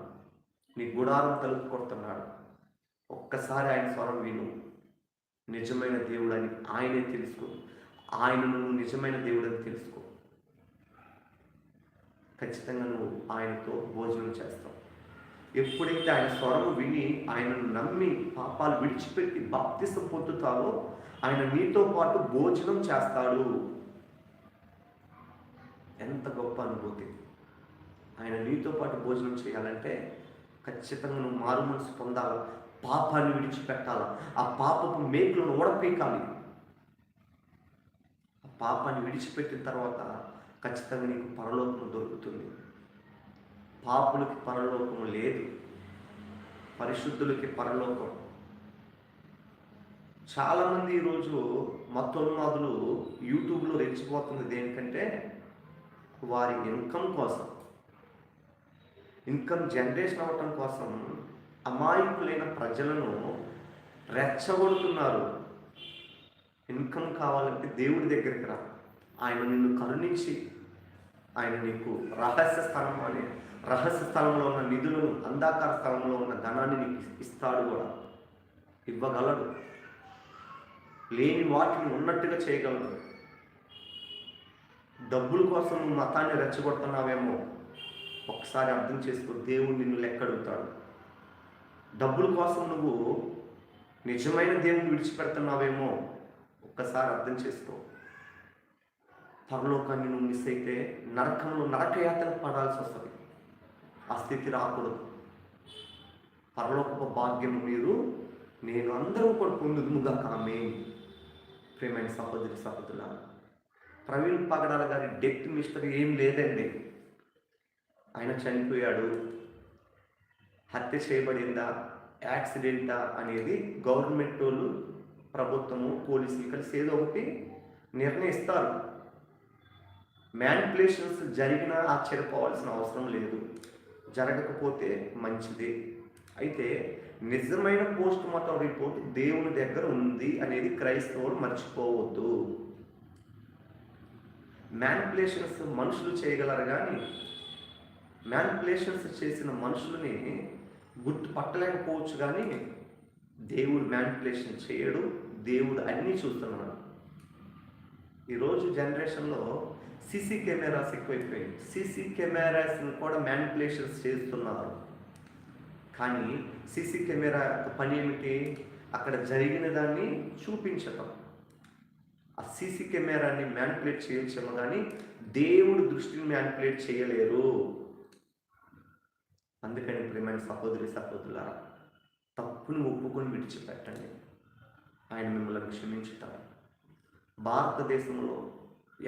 నీ గుడారం తలుపు కొడుతున్నాడు. ఒక్కసారి ఆయన స్వరం విను. నిజమైన దేవుడు అని ఆయనే తెలుసుకో. ఆయనను నిజమైన దేవుడు అని తెలుసుకో. ఖచ్చితంగా నువ్వు ఆయనతో భోజనం చేస్తావు. ఎప్పుడైతే ఆయన స్వరం విని ఆయనను నమ్మి పాపాలు విడిచిపెట్టి బాప్తిసం పొందుతావో ఆయన నీతో పాటు భోజనం చేస్తాడు. ఎంత గొప్ప అనుభూతి! ఆయన నీతో పాటు భోజనం చేయాలంటే ఖచ్చితంగా నువ్వు మారు మనసు పొందాలి, పాపాన్ని విడిచిపెట్టాలి, ఆ పాపపు మేకులను ఓడపీకాలి. ఆ పాపాన్ని విడిచిపెట్టిన తర్వాత ఖచ్చితంగా నీకు పరలోకం దొరుకుతుంది. పాపులకి పరలోకము లేదు, పరిశుద్ధులకి పరలోకం. చాలామంది ఈరోజు మత్తోన్మాదులు యూట్యూబ్లో రెచ్చిపోతుంది దేనికంటే వారి ఇన్కమ్ కోసం, ఇన్కమ్ జనరేషన్ అవ్వటం కోసం అమాయకులైన ప్రజలను రెచ్చగొడుతున్నారు. ఇన్కమ్ కావాలంటే దేవుడి దగ్గరికి రా, ఆయన నిన్ను కరుణించి ఆయన నీకు రహస్య స్థలంలో ఉన్న నిధులను, అంధకార స్థలంలో ఉన్న ధనాన్ని నీకు ఇస్తాడు కూడా, ఇవ్వగలడు. లేని వాటిని ఉన్నట్టుగా చేయగలడు. డబ్బుల కోసం నువ్వు మతాన్ని రెచ్చగొడుతున్నావేమో, ఒకసారి అర్థం చేసుకో, దేవుడు నిన్ను లెక్కడుగుతాడు. డబ్బుల కోసం నువ్వు నిజమైన దేవుని విడిచిపెడుతున్నావేమో, ఒక్కసారి అర్థం చేసుకో. పరలోకాన్ని నువ్వు మిస్ అయితే నరకంలో నరకయాతన పడాల్సి వస్తుంది. ఆ స్థితి రాకూడదు. పరలోకపు భాగ్యం నేను అందరూ కూడా పొందుదుముగా కామే. ప్రేమైన సహోదరుల, ప్రవీణ్ పగడాల గారి డెత్ మిస్టరీ ఏం లేదండి. ఆయన చనిపోయాడు, హత్య చేయబడిందా, యాక్సిడెంటా అనేది గవర్నమెంట్ వాళ్ళు, ప్రభుత్వము, పోలీసులు కలిసి ఏదో ఒకటి నిర్ణయిస్తారు. మ్యానిపులేషన్స్ జరిగినా ఆశ్చర్యపోవాల్సిన అవసరం లేదు, జరగకపోతే మంచిది. అయితే నిజమైన పోస్ట్ మార్టం రిపోర్ట్ దేవుని దగ్గర ఉంది అనేది క్రైస్తవులు మర్చిపోవద్దు. మ్యానిపులేషన్స్ మనుషులు చేయగలరు, కానీ మ్యానిపులేషన్స్ చేసిన మనుషులని గుర్తుపట్టలేకపోవచ్చు, కానీ దేవుడు మ్యానిపులేషన్ చేయడు. దేవుడు అన్నీ చూస్తున్నాడు. ఈరోజు జనరేషన్లో సీసీ కెమెరాస్ ఎక్కువైపోయాయి. సీసీ కెమెరాస్ని కూడా మ్యానిపులేషన్స్ చేస్తున్నారు. కానీ సీసీ కెమెరా పని ఏమిటి? అక్కడ జరిగిన దాన్ని చూపించటం. ఆ సీసీ కెమెరాని మ్యానిపులేట్ చేయొచ్చేమో, కానీ దేవుడు దృష్టిని మ్యానిపులేట్ చేయలేరు. అందుకని ప్రియమైన సహోదరులారా, తప్పును ఒప్పుకొని విడిచిపెట్టండి, ఆయన మిమ్మల్ని క్షమించుతారు. భారతదేశంలో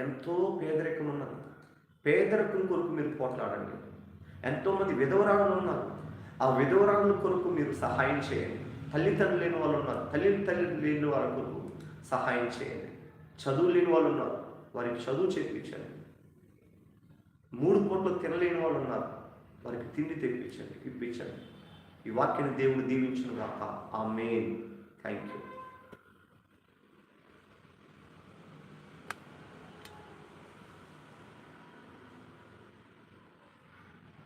ఎంతో పేదరికం ఉన్నది. పేదరికం కొరకు మీరు పోట్లాడండి. ఎంతోమంది విధవరాలు ఉన్నారు. ఆ విధవరాల కొరకు మీరు సహాయం చేయండి. తల్లిదండ్రులు లేని వాళ్ళు ఉన్నారు, తల్లి లేని వాళ్ళ కొరకు సహాయం చేయండి. చదువు లేని వాళ్ళు ఉన్నారు, వారికి చదువు చేయించండి. 3 పూటలు తినలేని వాళ్ళు ఉన్నారు, వారికి తిండి ఇప్పించండి. ఈ వాక్యాన్ని దేవుడు దీవించును గాక. ఆమేన్. Thank you.